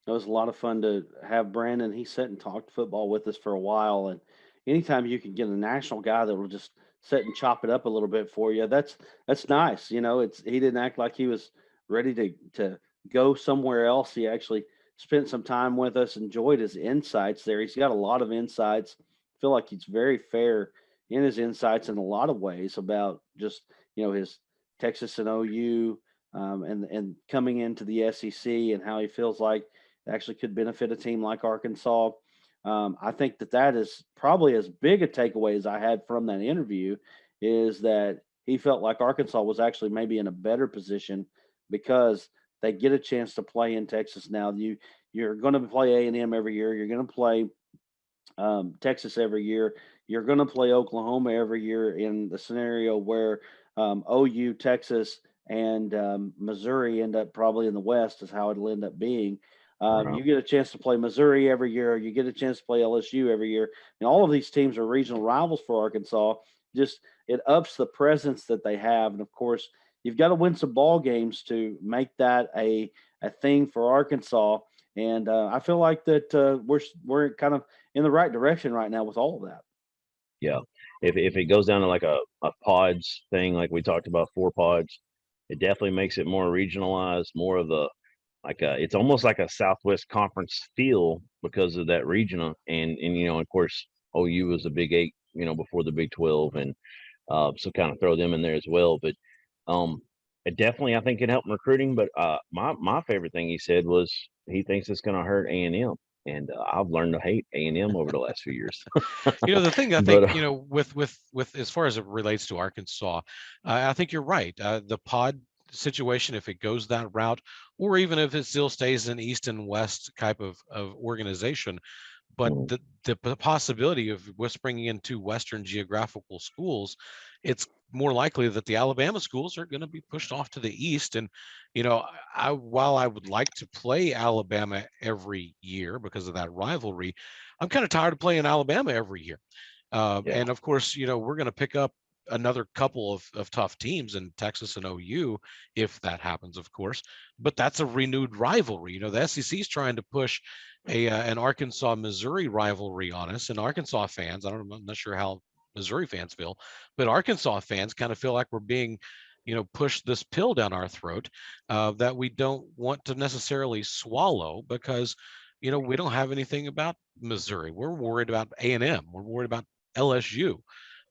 It was a lot of fun to have Brandon. He sat and talked football with us for a while, and anytime you can get a national guy that will just sit and chop it up a little bit for you, that's nice. It's he didn't act like he was ready to go somewhere else. He actually spent some time with us, enjoyed his insights there. He's got a lot of insights. Feel like he's very fair in his insights in a lot of ways about just his Texas and OU, and coming into the SEC and how he feels like actually could benefit a team like Arkansas. I think that is probably as big a takeaway as I had from that interview is that he felt like Arkansas was actually maybe in a better position because they get a chance to play in Texas now. You're going to play A&M every year. You're going to play Texas every year. You're going to play Oklahoma every year in the scenario where OU, Texas, and Missouri end up probably in the West is how it'll end up being. Right. You get a chance to play Missouri every year. You get a chance to play LSU every year. And all of these teams are regional rivals for Arkansas. Just it ups the presence that they have. And of course, you've got to win some ball games to make that a thing for Arkansas. And I feel like that we're kind of in the right direction right now with all of that. Yeah. If it goes down to like a pods thing, like we talked about, 4 pods, it definitely makes it more regionalized, more of the it's almost like a Southwest Conference feel because of that regional. And of course, OU was the Big 8, before the Big 12, and so kind of throw them in there as well. But it definitely, I think, can help recruiting. But my favorite thing he said was he thinks it's going to hurt A&M. And I've learned to hate A&M over the last few years. The thing I think, But with as far as it relates to Arkansas, I think you're right. The pod situation, if it goes that route, or even if it still stays an East and West type of organization, but the possibility of us bringing in 2 Western geographical schools, it's more likely that the Alabama schools are going to be pushed off to the East. And, while I would like to play Alabama every year because of that rivalry, I'm kind of tired of playing Alabama every year. yeah, And of course, we're going to pick up another couple of tough teams in Texas and OU if that happens, of course. But that's a renewed rivalry. The SEC is trying to push an Arkansas Missouri rivalry on us, and Arkansas fans, I'm not sure how Missouri fans feel, but Arkansas fans kind of feel like we're being pushed this pill down our throat that we don't want to necessarily swallow because we don't have anything about Missouri. We're worried about A&M. We're worried about LSU.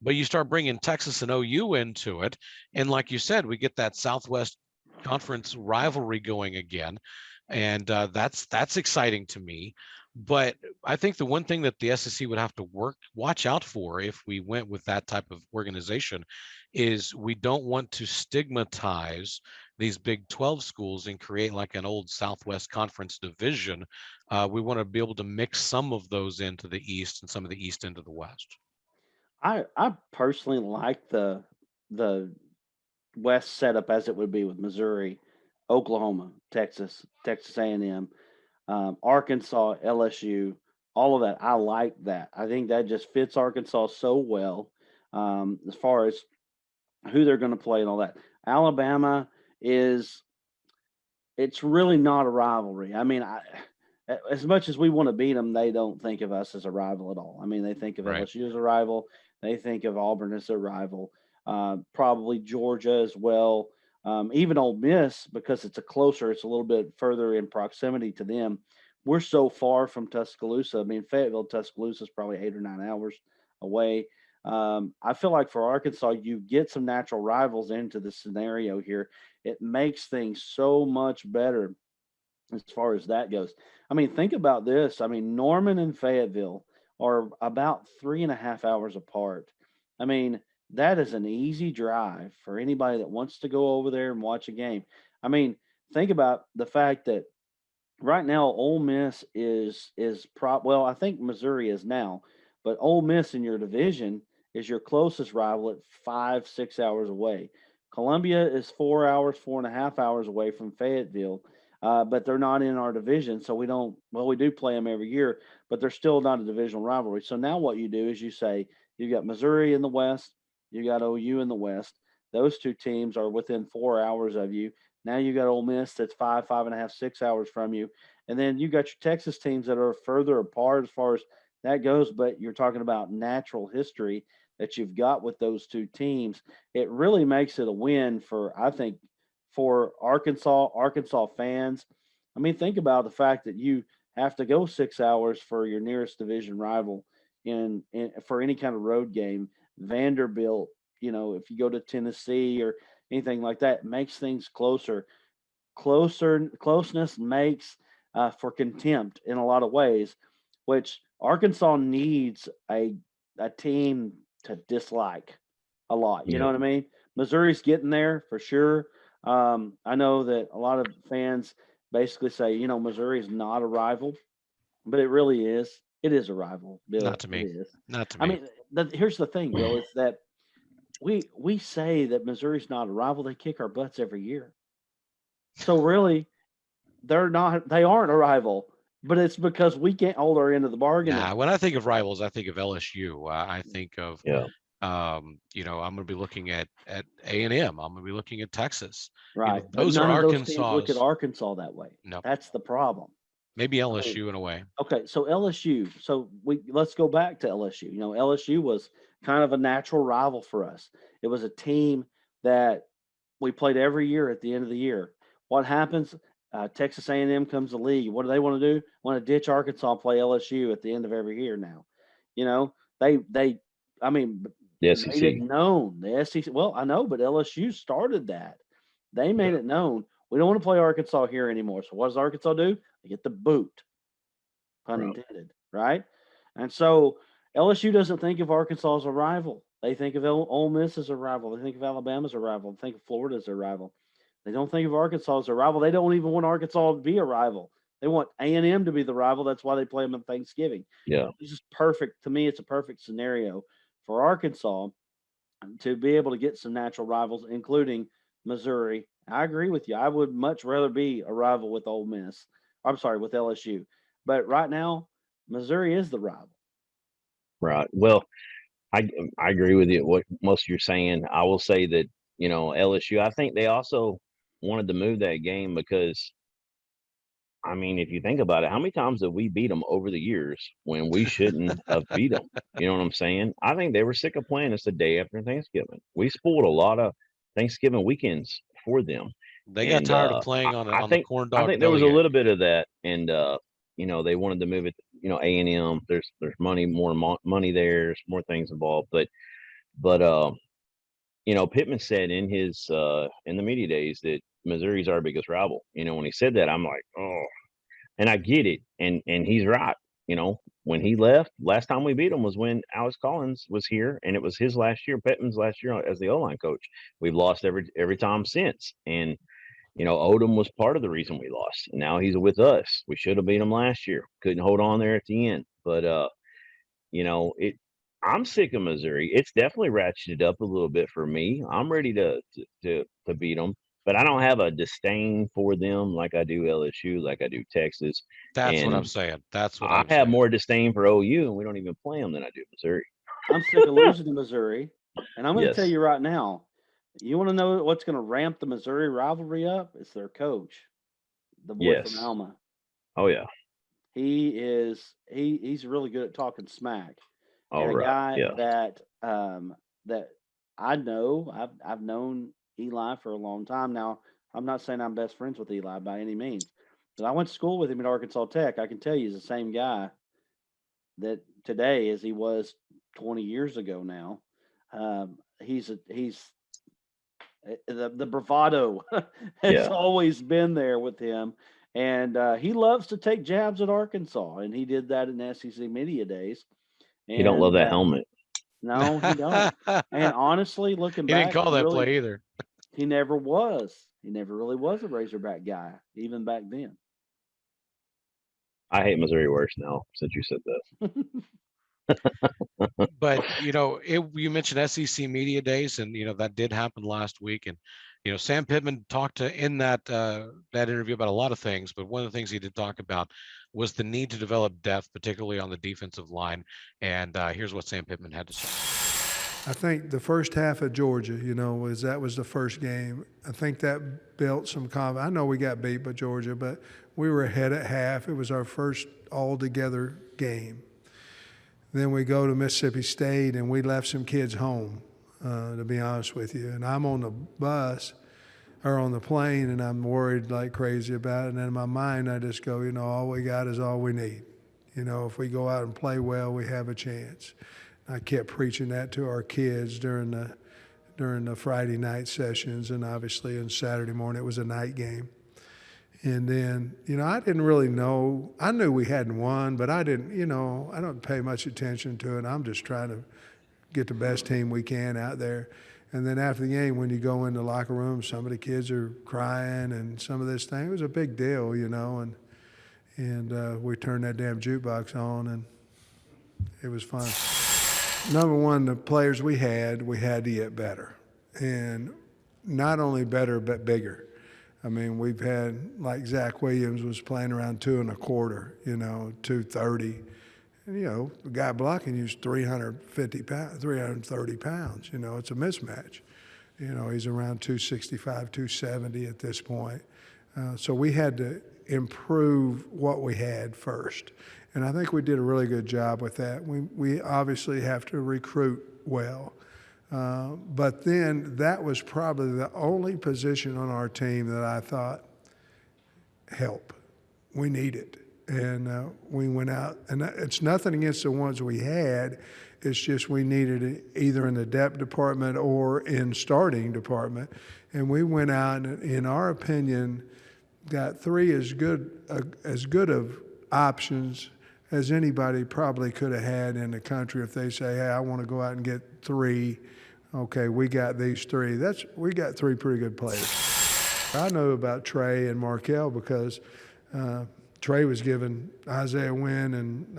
But you start bringing Texas and OU into it, and like you said, we get that Southwest Conference rivalry going again, and that's exciting to me. But I think the one thing that the SEC would have to watch out for if we went with that type of organization is we don't want to stigmatize these Big 12 schools and create like an old Southwest Conference division. We want to be able to mix some of those into the East and some of the East into the West. I personally like the West setup as it would be with Missouri, Oklahoma, Texas A&M, Arkansas, LSU, all of that. I like that. I think that just fits Arkansas so well as far as who they're going to play and all that. Alabama it's really not a rivalry. I mean, as much as we want to beat them, they don't think of us as a rival at all. I mean, they think of Right. LSU as a rival. They think of Auburn as a rival. Probably Georgia as well. Even Ole Miss, because it's it's a little bit further in proximity to them. We're so far from Tuscaloosa. I mean, Fayetteville, Tuscaloosa is probably 8 or 9 hours away. I feel like for Arkansas, you get some natural rivals into the scenario here. It makes things so much better as far as that goes. I mean, think about this. I mean, Norman and Fayetteville are about 3.5 hours apart. I mean, that is an easy drive for anybody that wants to go over there and watch a game. I mean, think about the fact that right now Ole Miss is prop well, I think Missouri is now, but Ole Miss in your division is your closest rival at 5, 6 hours away. Columbia is 4 hours, 4.5 hours away from Fayetteville, but they're not in our division, so we don't. Well, we do play them every year, but they're still not a divisional rivalry. So now what you do is you say you got Missouri in the West, you got OU in the West. Those two teams are within 4 hours of you. Now you got Ole Miss that's 5, 5.5, 6 hours from you, and then you got your Texas teams that are further apart as far as that goes. But you're talking about natural history that you've got with those two teams. It really makes it a win for, I think, for Arkansas fans. I mean, think about the fact that you have to go 6 hours for your nearest division rival in for any kind of road game. Vanderbilt, if you go to Tennessee or anything like that, it makes things closer. Closeness makes for contempt in a lot of ways, which Arkansas needs a team to dislike a lot. You know Yeah. what I mean? Missouri's getting there for sure. I know that a lot of fans basically say, Missouri's not a rival, but it really is. It is a rival, Not Bill. to It me. is. Not to I me. mean, here's the thing, Bill, is that we say that Missouri's not a rival. They kick our butts every year. So really, they're not. They aren't a rival, but it's because we can't hold our end of the bargain Nah, every when I year. think of rivals, I think of LSU. I think of, Yeah. I'm going to be looking at A&M. I'm going to be looking at Texas. Right. But Those are none of those teams look at Arkansas's. Arkansas that way. No, That's the problem. maybe I mean, LSU in a way. okay, so LSU. So let's go back to LSU. LSU was kind of a natural rival for us. It was a team that we played every year at the end of the year. What happens? Texas A&M comes to league. What do they want to do? Want to ditch Arkansas and play LSU at the end of every year now. They I mean, The made it SEC. known. The SEC. Well, I know, but LSU started that. They made Yeah. it known we don't want to play Arkansas here anymore. So what does Arkansas do? They get the boot, pun Right. intended, right? And so LSU doesn't think of Arkansas as a rival. They think of Ole Miss as a rival. They think of Alabama as a rival. They think of Florida as a rival. They don't think of Arkansas as a rival. They don't even want Arkansas to be a rival. They want A&M to be the rival. That's why they play them on Thanksgiving. Yeah. This is perfect. To me, it's a perfect scenario for Arkansas to be able to get some natural rivals, including Missouri. I agree with you. I would much rather be a rival with Ole Miss. I'm sorry, with LSU. But right now, Missouri is the rival. Right. Well, I agree with you. What most you're saying. I will say that LSU. I think they also wanted to move that game because I mean, if you think about it, how many times have we beat them over the years when we shouldn't have beat them? You know what I'm saying? I think they were sick of playing us the day after Thanksgiving. We spoiled a lot of Thanksgiving weekends for them, They got and tired of I, playing on I on the think corn I dog think there was a bellyache. little bit of that, and they wanted to move it. A&M. There's money, money there. There's more things involved, but Pittman said in his in the media days that Missouri's our biggest rival. When he said that, I'm like, oh. And I get it, and he's right. When he left, last time we beat him was when Alex Collins was here, and it was his last year, Pittman's last year as the O-line coach. We've lost every time since, and Odom was part of the reason we lost. And now he's with us. We should have beat him last year. Couldn't hold on there at the end, but it. I'm sick of Missouri. It's definitely ratcheted up a little bit for me. I'm ready to beat them, but I don't have a disdain for them like I do LSU, like I do Texas, That's what I'm and saying. That's what I I'm have saying. more disdain for OU, and we don't even play them than I do Missouri. I'm sick of losing to Missouri. And I'm going to tell Yes, you right now, you want to know what's going to ramp the Missouri rivalry up? It's their coach, the boy from yes, Alma. oh yeah, He's really good at talking smack. all And a right, guy yeah, that I know, I've known Eli for a long time now. I'm not saying I'm best friends with Eli by any means, but I went to school with him at Arkansas Tech. I can tell you he's the same guy that today as he was 20 years ago now. He's the bravado has Yeah. always been there with him, and he loves to take jabs at Arkansas, and he did that in the SEC media days. He don't love And that helmet. no, he don't. And honestly, looking He didn't back, call that play either. he never was. He never really was a Razorback guy, even back then. I hate Missouri worse now since you said that. But you mentioned SEC media days, and that did happen last week. And Sam Pittman talked in that interview about a lot of things, but one of the things he did talk about was the need to develop depth, particularly on the defensive line. And here's what Sam Pittman had to say. I think the first half of Georgia, that was the first game. I think that built some confidence. I know we got beat by Georgia, but we were ahead at half. It was our first all-together game. Then we go to Mississippi State, and we left some kids home, to be honest with you. And I'm on the bus or on the plane, and I'm worried like crazy about it. And in my mind, I just go, all we got is all we need. If we go out and play well, we have a chance. I kept preaching that to our kids during the Friday night sessions, and obviously on Saturday morning it was a night game. And then, I didn't really know. I knew we hadn't won, but I didn't, I don't pay much attention to it. I'm just trying to get the best team we can out there. And then after the game, when you go in the locker room, some of the kids are crying and some of this thing. It was a big deal, and we turned that damn jukebox on, and it was fun. Number one, the players we had to get better. And not only better, but bigger. I mean, we've had, like Zach Williams was playing around 2 1/4, 230. And, the guy blocking you's 350 pounds, 330 pounds. It's a mismatch. He's around 265, 270 at this point. So we had to improve what we had first. And I think we did a really good job with that. We obviously have to recruit well. But then that was probably the only position on our team that I thought, help, we need it. And we went out, and it's nothing against the ones we had. It's just we needed it either in the depth department or in starting department. And we went out and, in our opinion, got 3 as good of options as anybody probably could have had in the country. If they say, hey, I want to go out and get 3, okay, we got these 3. We got 3 pretty good players. I know about Trey and Marcello because Trey was given Isaiah Wynn and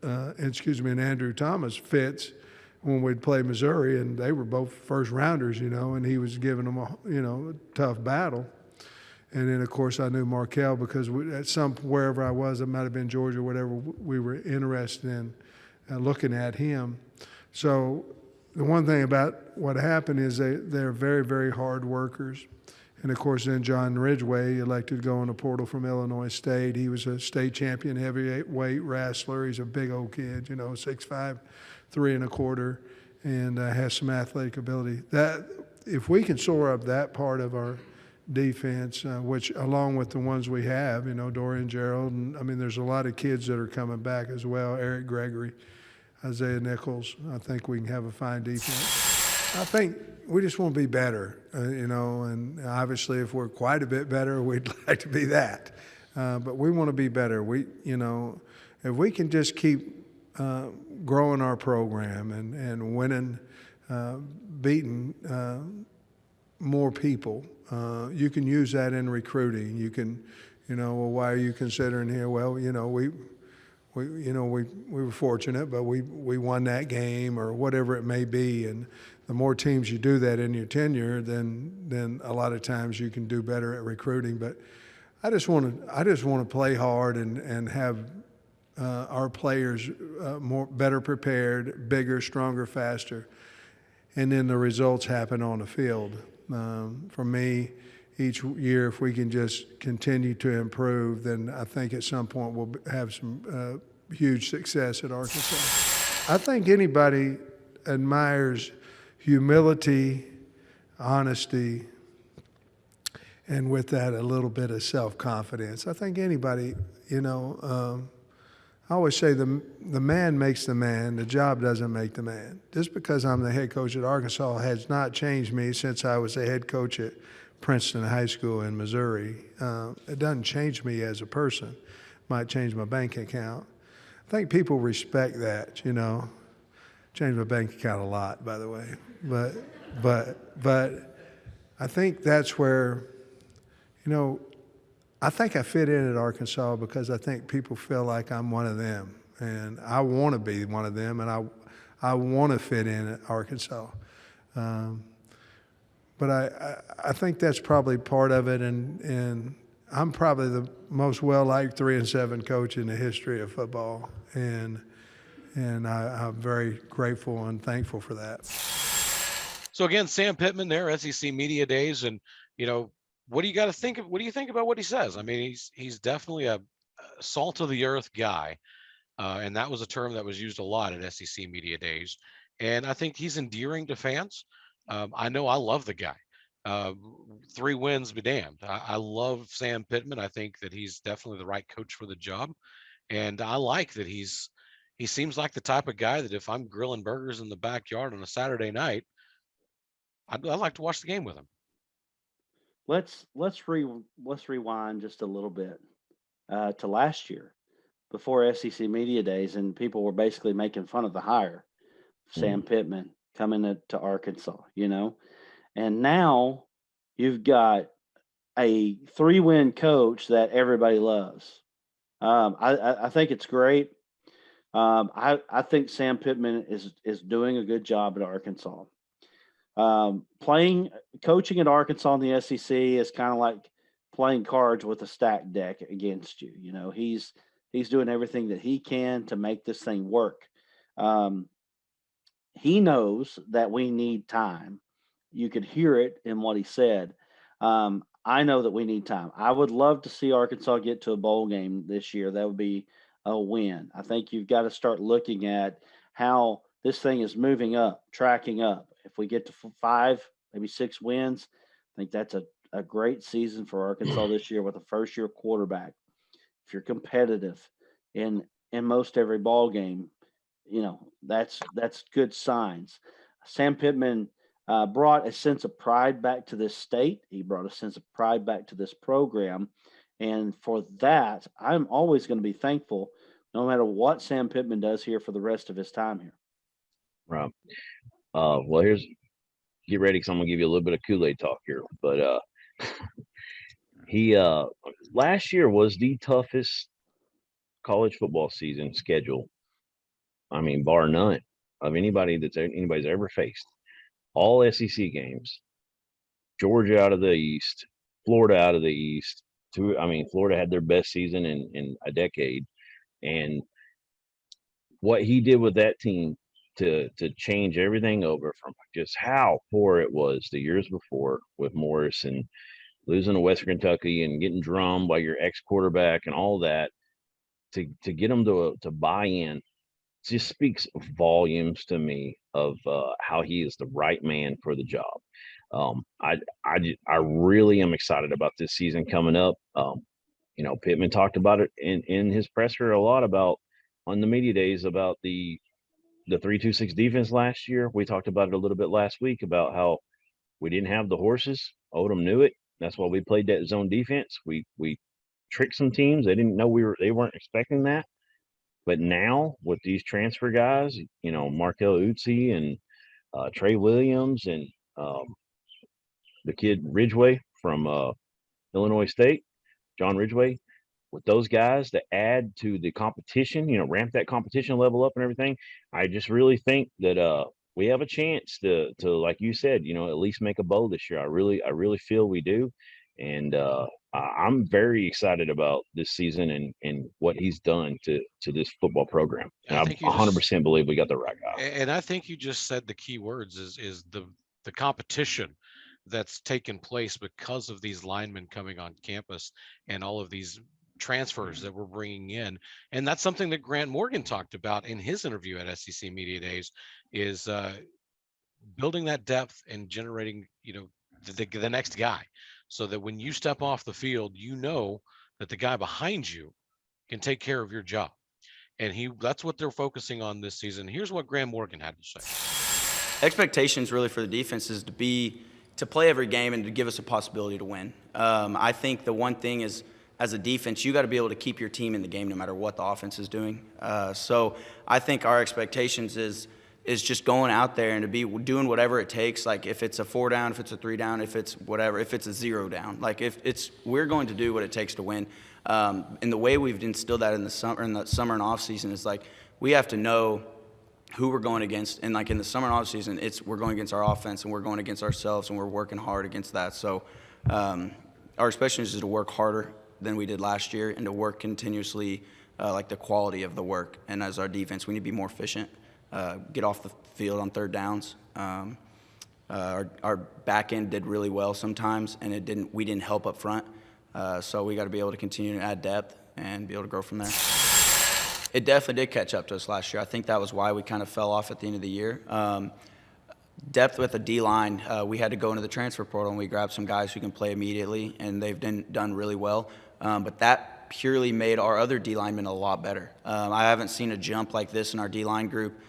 and Andrew Thomas fits when we'd play Missouri, and they were both first rounders, and he was giving them a tough battle. And then, of course, I knew Marcello because wherever I was, it might have been Georgia, whatever, we were interested in looking at him. So the one thing about what happened is they're very, very hard workers. And, of course, then John Ridgway elected to go in the portal from Illinois State. He was a state champion heavyweight wrestler. He's a big old kid, 6'5", 3 1/4, and has some athletic ability. That if we can shore up that part of our defense, which along with the ones we have, Dorian Gerald, and there's a lot of kids that are coming back as well, Eric Gregory, Isaiah Nichols. I think we can have a fine defense. I think we just want to be better, and obviously if we're quite a bit better, we'd like to be that. But we want to be better. If we can just keep growing our program and winning, beating more people, you can use that in recruiting. You can, well, why are you considering here? Well, we were fortunate, but we won that game or whatever it may be. And the more teams you do that in your tenure, then a lot of times you can do better at recruiting. But I just want to play hard and have our players better prepared, bigger, stronger, faster, and then the results happen on the field. For me, each year, if we can just continue to improve, then I think at some point we'll have some huge success at Arkansas. I think anybody admires humility, honesty, and with that, a little bit of self-confidence. I think anybody, I always say the man makes the man. The job doesn't make the man. Just because I'm the head coach at Arkansas has not changed me since I was the head coach at Princeton High School in Missouri. It doesn't change me as a person. It might change my bank account. I think people respect that, you know. Changed my bank account a lot, by the way. But I think that's where, you know, I think I fit in at Arkansas because I think people feel like I'm one of them, and I want to be one of them, and I want to fit in at Arkansas. But I think that's probably part of it, and I'm probably the most well-liked 3-7 coach in the history of football, and I'm very grateful and thankful for that. So again, Sam Pittman there, SEC Media Days, and you know, what do you got to think of? What do you think about what he says? I mean, he's definitely a salt of the earth guy, and that was a term that was used a lot at SEC Media Days, and I think he's endearing to fans. I know I love the guy. 3 wins be damned. I love Sam Pittman. I think that he's definitely the right coach for the job, and I like that he seems like the type of guy that if I'm grilling burgers in the backyard on a Saturday night, I'd like to watch the game with him. Let's rewind just a little bit to last year before SEC Media Days, and people were basically making fun of the hire, Sam Pittman coming to Arkansas, you know, and now you've got a 3-win coach that everybody loves. I think it's great. I think Sam Pittman is doing a good job at Arkansas. Coaching at Arkansas in the SEC is kind of like playing cards with a stacked deck against you. You know, he's doing everything that he can to make this thing work. He knows that we need time. You could hear it in what he said. I know that we need time. I would love to see Arkansas get to a bowl game this year. That would be a win. I think you've got to start looking at how this thing is moving up, tracking up. If we get to 5, maybe 6 wins, I think that's a great season for Arkansas this year with a first-year quarterback. If you're competitive in most every ball game, you know that's good signs. Sam Pittman brought a sense of pride back to this state. He brought a sense of pride back to this program, and for that, I'm always going to be thankful, no matter what Sam Pittman does here for the rest of his time here. Right. Well, get ready because I'm gonna give you a little bit of Kool-Aid talk here. But he last year was the toughest college football season schedule. I mean, bar none of anybody's ever faced. All SEC games, Georgia out of the East, Florida out of the East. Florida had their best season in a decade, and what he did with that team to change everything over from just how poor it was the years before with Morris and losing to Western Kentucky and getting drummed by your ex-quarterback and all that, to get them to buy in just speaks volumes to me of how he is the right man for the job. I really am excited about this season coming up. You know, Pittman talked about it in his presser a lot about on the media days about the 3-2-6 defense last year. We talked about it a little bit last week about how we didn't have the horses. Odom knew it. That's why we played that zone defense. We tricked some teams. They didn't know they weren't expecting that. But now with these transfer guys, you know, Marcello and Trey Williams and the kid Ridgway from Illinois State, John Ridgway, with those guys to add to the competition, you know, ramp that competition level up and everything, I just really think that we have a chance to like you said, you know, at least make a bowl this year. I really feel we do. And I'm very excited about this season and what he's done to this football program. And I 100% believe we got the right guy. And I think you just said the key words is the competition that's taken place because of these linemen coming on campus and all of these transfers that we're bringing in. And that's something that Grant Morgan talked about in his interview at SEC Media Days is building that depth and generating, you know, the next guy, so that when you step off the field, you know that the guy behind you can take care of your job. and that's what they're focusing on this season. Here's what Graham Morgan had to say. Expectations really for the defense is to play every game and to give us a possibility to win. I think the one thing is, as a defense, you got to be able to keep your team in the game no matter what the offense is doing. So I think our expectations is just going out there and to be doing whatever it takes. Like if it's a 4 down, if it's a 3 down, if it's whatever, if it's a 0 down, like we're going to do what it takes to win. And the way we've instilled that in the summer and off season is like we have to know who we're going against. And like in the summer and off season, we're going against our offense and we're going against ourselves and we're working hard against that. So our expectation is to work harder than we did last year and to work continuously, like the quality of the work. And as our defense, we need to be more efficient, get off the field on 3rd downs. Our back end did really well sometimes, and we didn't help up front. So we got to be able to continue to add depth and be able to grow from there. It definitely did catch up to us last year. I think that was why we kind of fell off at the end of the year. Depth with the D-line, we had to go into the transfer portal and we grabbed some guys who can play immediately, and they've done really well. But that purely made our other D-linemen a lot better. I haven't seen a jump like this in our D-line group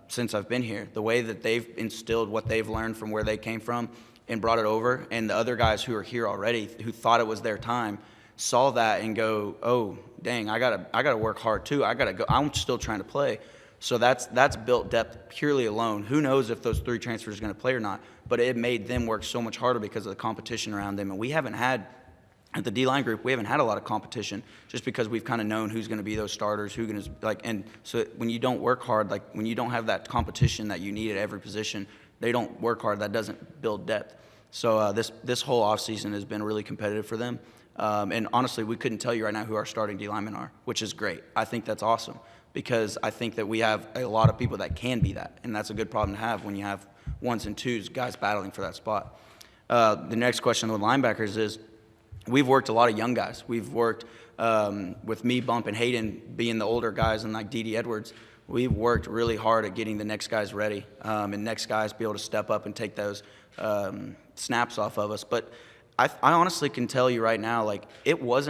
since I've been here. The way that they've instilled what they've learned from where they came from and brought it over, and the other guys who are here already who thought it was their time saw that and go, oh, dang, I gotta work hard too. I gotta go. I'm still trying to play. So that's built depth purely alone. Who knows if those 3 transfers are going to play or not, but it made them work so much harder because of the competition around them. And we haven't had, at the D-line group, we haven't had a lot of competition just because we've kind of known who's going to be those starters, who's going to, like, and so when you don't work hard, like when you don't have that competition that you need at every position, they don't work hard, that doesn't build depth. So this whole offseason has been really competitive for them. And honestly, we couldn't tell you right now who our starting D-linemen are, which is great. I think that's awesome because I think that we have a lot of people that can be that, and that's a good problem to have when you have 1s and 2s, guys battling for that spot. The next question with linebackers is we've worked a lot of young guys. We've worked with me, Bump, and Hayden being the older guys and like D.D. Edwards. We've worked really hard at getting the next guys ready and next guys be able to step up and take those snaps off of us. But I honestly can tell you right now, like it was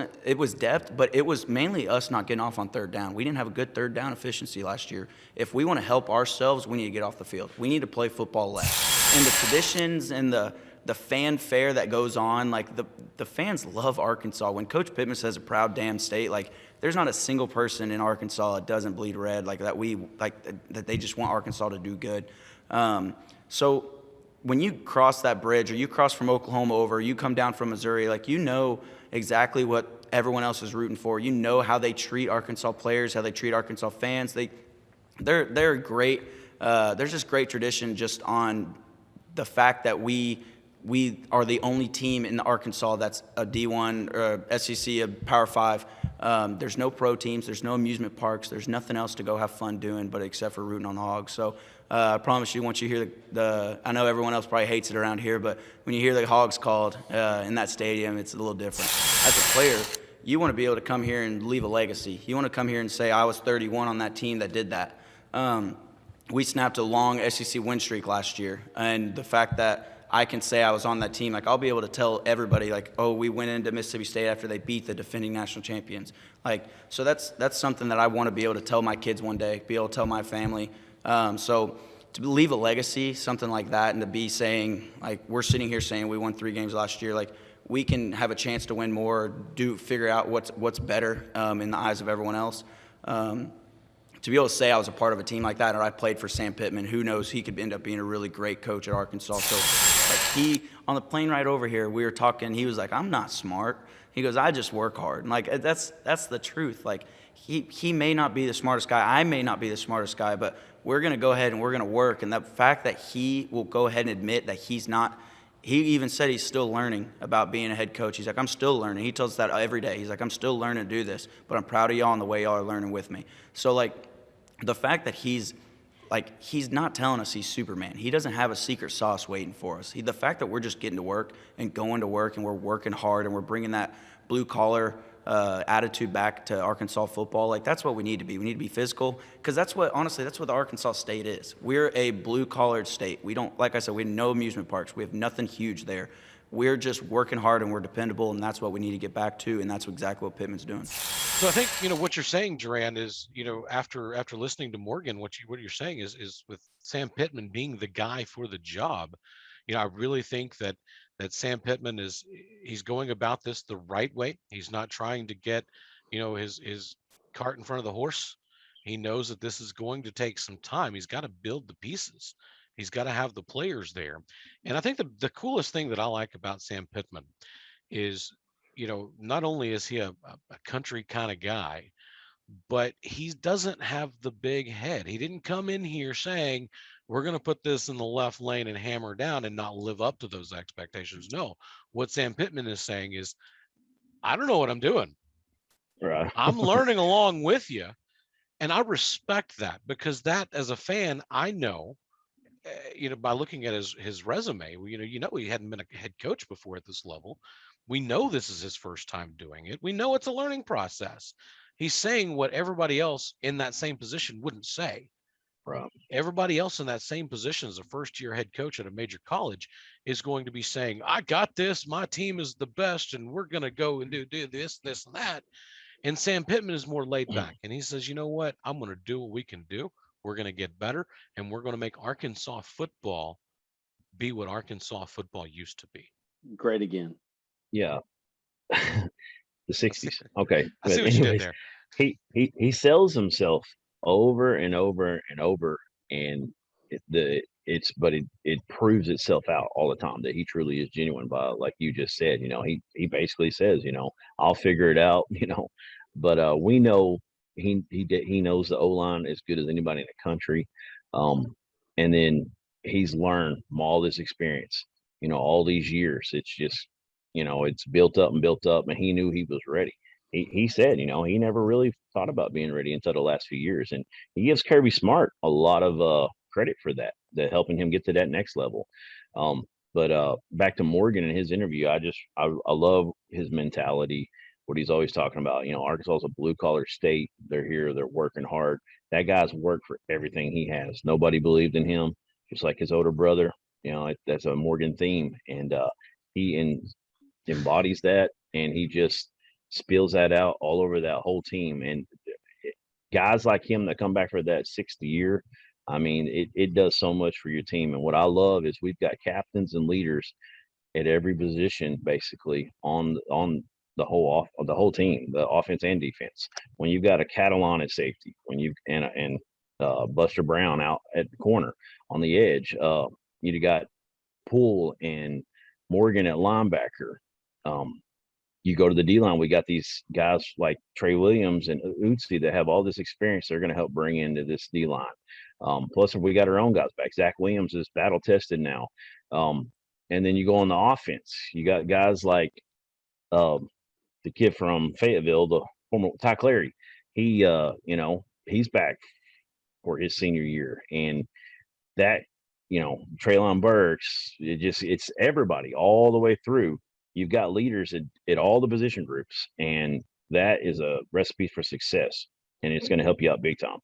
depth, but it was mainly us not getting off on 3rd down. We didn't have a good 3rd down efficiency last year. If we want to help ourselves, we need to get off the field. We need to play football less. And the traditions and the fanfare that goes on, like the fans love Arkansas. When Coach Pittman says a proud damn state, like there's not a single person in Arkansas that doesn't bleed red, like that they just want Arkansas to do good. So when you cross that bridge or you cross from Oklahoma over, you come down from Missouri, like you know exactly what everyone else is rooting for. You know how they treat Arkansas players, how they treat Arkansas fans. They're great. There's just great tradition just on the fact that we are the only team in Arkansas that's a D1 or a SEC, a Power 5. There's no pro teams. There's no amusement parks. There's nothing else to go have fun doing but except for rooting on the Hogs. So I promise you, once you hear I know everyone else probably hates it around here, but when you hear the Hogs called in that stadium, it's a little different. As a player, you want to be able to come here and leave a legacy. You want to come here and say, I was 31 on that team that did that. We snapped a long SEC win streak last year, and the fact that I can say I was on that team, like I'll be able to tell everybody, like, oh, we went into Mississippi State after they beat the defending national champions. Like, so that's something that I want to be able to tell my kids one day, be able to tell my family. So to leave a legacy, something like that, and to be saying, like, we're sitting here saying we won 3 games last year, like, we can have a chance to win more, figure out what's better in the eyes of everyone else. To be able to say I was a part of a team like that, or I played for Sam Pittman, who knows, he could end up being a really great coach at Arkansas. So, like, on the plane ride over here, we were talking, he was like, I'm not smart. He goes, I just work hard. And, like, that's the truth. Like, he may not be the smartest guy. I may not be the smartest guy, but we're going to go ahead and we're going to work. And the fact that he will go ahead and admit that he's not, he even said he's still learning about being a head coach. He's like, I'm still learning. He tells us that every day. He's like, I'm still learning to do this, but I'm proud of y'all and the way y'all are learning with me. So, like, the fact that he's not telling us he's Superman. He doesn't have a secret sauce waiting for us. The fact that we're just getting to work and going to work and we're working hard and we're bringing that blue-collar attitude back to Arkansas football, like, that's what we need to be. We need to be physical because that's what the Arkansas State is. We're a blue-collared state. We don't, like I said, we have no amusement parks. We have nothing huge there. We're just working hard and we're dependable, and that's what we need to get back to, and that's exactly what Pittman's doing. So I think what you're saying, Duran, is after listening to Morgan, what you're saying is with Sam Pittman being the guy for the job, I really think that Sam Pittman he's going about this the right way. He's not trying to get his cart in front of the horse. He knows that this is going to take some time. He's got to build the pieces. He's got to have the players there. And I think the coolest thing that I like about Sam Pittman is, not only is he a country kind of guy, but he doesn't have the big head. He didn't come in here saying, we're going to put this in the left lane and hammer down and not live up to those expectations. No, what Sam Pittman is saying is, I don't know what I'm doing. Right. I'm learning along with you. And I respect that, because that, as a fan, I know, by looking at his resume, he hadn't been a head coach before at this level. We know this is his first time doing it. We know it's a learning process. He's saying what everybody else in that same position wouldn't say. Right. Everybody else in that same position as a first-year head coach at a major college is going to be saying, I got this, my team is the best, and we're going to go and do this, this, and that. And Sam Pittman is more laid back, and he says, you know what? I'm going to do what we can do. We're going to get better, and we're going to make Arkansas football be what Arkansas football used to be. Great again. Yeah. The 60s. Okay. I see what you did there. He sells himself over and over and over, and it proves itself out all the time that he truly is genuine. By, like you just said, he basically says, I'll figure it out, but we know he knows the O-line as good as anybody in the country, and then he's learned from all this experience, all these years. It's just, it's built up, and he knew he was ready. He said, he never really thought about being ready until the last few years. And he gives Kirby Smart a lot of credit for that helping him get to that next level. But back to Morgan and his interview, I love his mentality, what he's always talking about. Arkansas is a blue collar state. They're here, they're working hard. That guy's worked for everything he has. Nobody believed in him, just like his older brother. That's a Morgan theme. And he embodies that, and he just spills that out all over that whole team. And guys like him that come back for that 6th year, I mean, it does so much for your team. And what I love is we've got captains and leaders at every position, basically on the whole team, the offense and defense. When you've got a Catalan at safety, when you and Buster Brown out at the corner on the edge, you got Poole and Morgan at linebacker. You go to the D-line, we got these guys like Trey Williams and Uzi that have all this experience they're going to help bring into this D-line. Plus, we got our own guys back. Zach Williams is battle-tested now. And then you go on the offense. You got guys like the kid from Fayetteville, the former Ty Clary. He's back for his senior year. And that, Traylon Burks, it's everybody all the way through. You've got leaders at all the position groups, and that is a recipe for success, and it's going to help you out big time.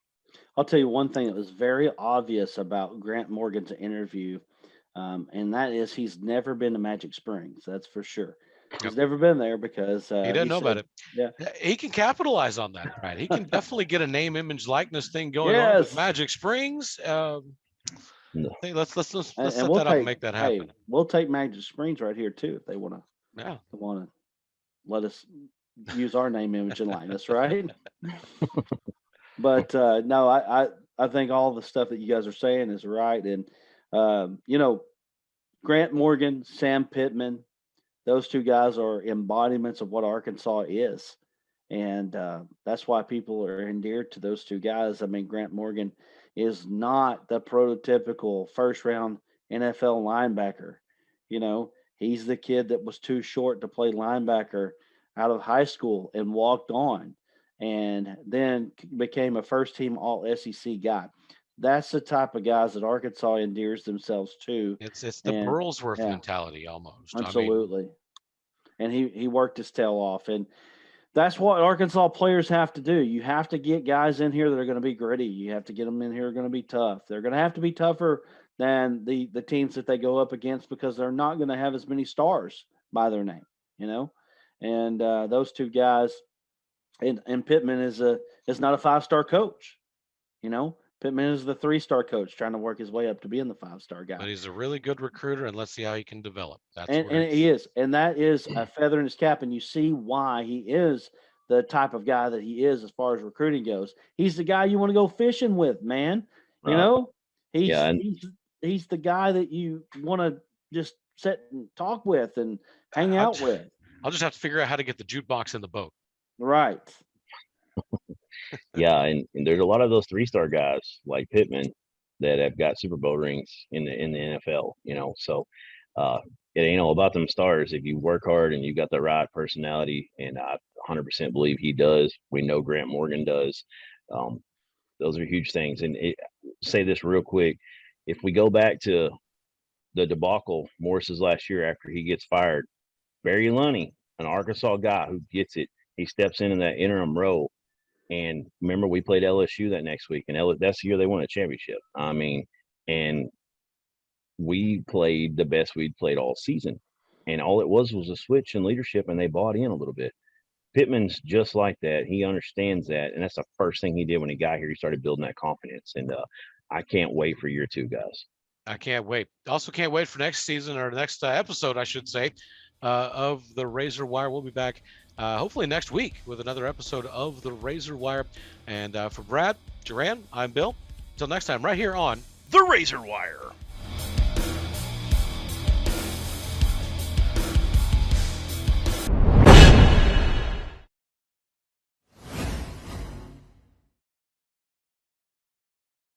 I'll tell you one thing that was very obvious about Grant Morgan's interview, and that is he's never been to Magic Springs. That's for sure. He's never been there because he doesn't know about it. Yeah, he can capitalize on that, right? He can definitely get a name, image, likeness thing going on with Magic Springs. Let's set that up and make that happen. Hey, we'll take Magic Springs right here too if they want to. Yeah, they want to let us use our name, image, and likeness, right? But no, I think all the stuff that you guys are saying is right, and Grant Morgan, Sam Pittman, those two guys are embodiments of what Arkansas is, and that's why people are endeared to those two guys. I mean, Grant Morgan is not the prototypical first-round NFL linebacker. He's the kid that was too short to play linebacker out of high school and walked on and then became a first-team All-SEC guy. That's the type of guys that Arkansas endears themselves to. It's the Burlsworth mentality almost. Absolutely. And he worked his tail off. And that's what Arkansas players have to do. You have to get guys in here that are going to be gritty. You have to get them in here who are going to be tough. They're going to have to be tougher than the teams that they go up against, because they're not going to have as many stars by their name, you know. And those two guys, and Pittman is not a 5-star coach, you know. Pittman is the 3-star coach trying to work his way up to being the 5-star guy. But he's a really good recruiter, and let's see how he can develop. That's and where he is, and that is a feather in his cap, and you see why he is the type of guy that he is as far as recruiting goes. He's the guy you want to go fishing with, man. You know, he's Yeah, and he's the guy that you want to just sit and talk with and hang out with. I'll just have to figure out how to get the jukebox in the boat. Right. yeah, and there's a lot of those 3-star guys like Pittman that have got Super Bowl rings in the NFL, you know. So it ain't all about them stars. If you work hard and you got the right personality, and I 100% believe he does. We know Grant Morgan does. Those are huge things. And say this real quick: if we go back to the debacle Morris's last year after he gets fired, Barry Lunny, an Arkansas guy who gets it, he steps in that interim role. And remember, we played LSU that next week, and that's the year they won a championship. I mean, and we played the best we'd played all season. And all it was a switch in leadership, and they bought in a little bit. Pittman's just like that. He understands that. And that's the first thing he did when he got here. He started building that confidence. And I can't wait for year 2, guys. I can't wait. Also can't wait for next season, or next episode, I should say, of the Razor Wire. We'll be back hopefully next week with another episode of the Razor Wire. And for Brad, Duran, I'm Bill. Until next time, right here on The Razor Wire.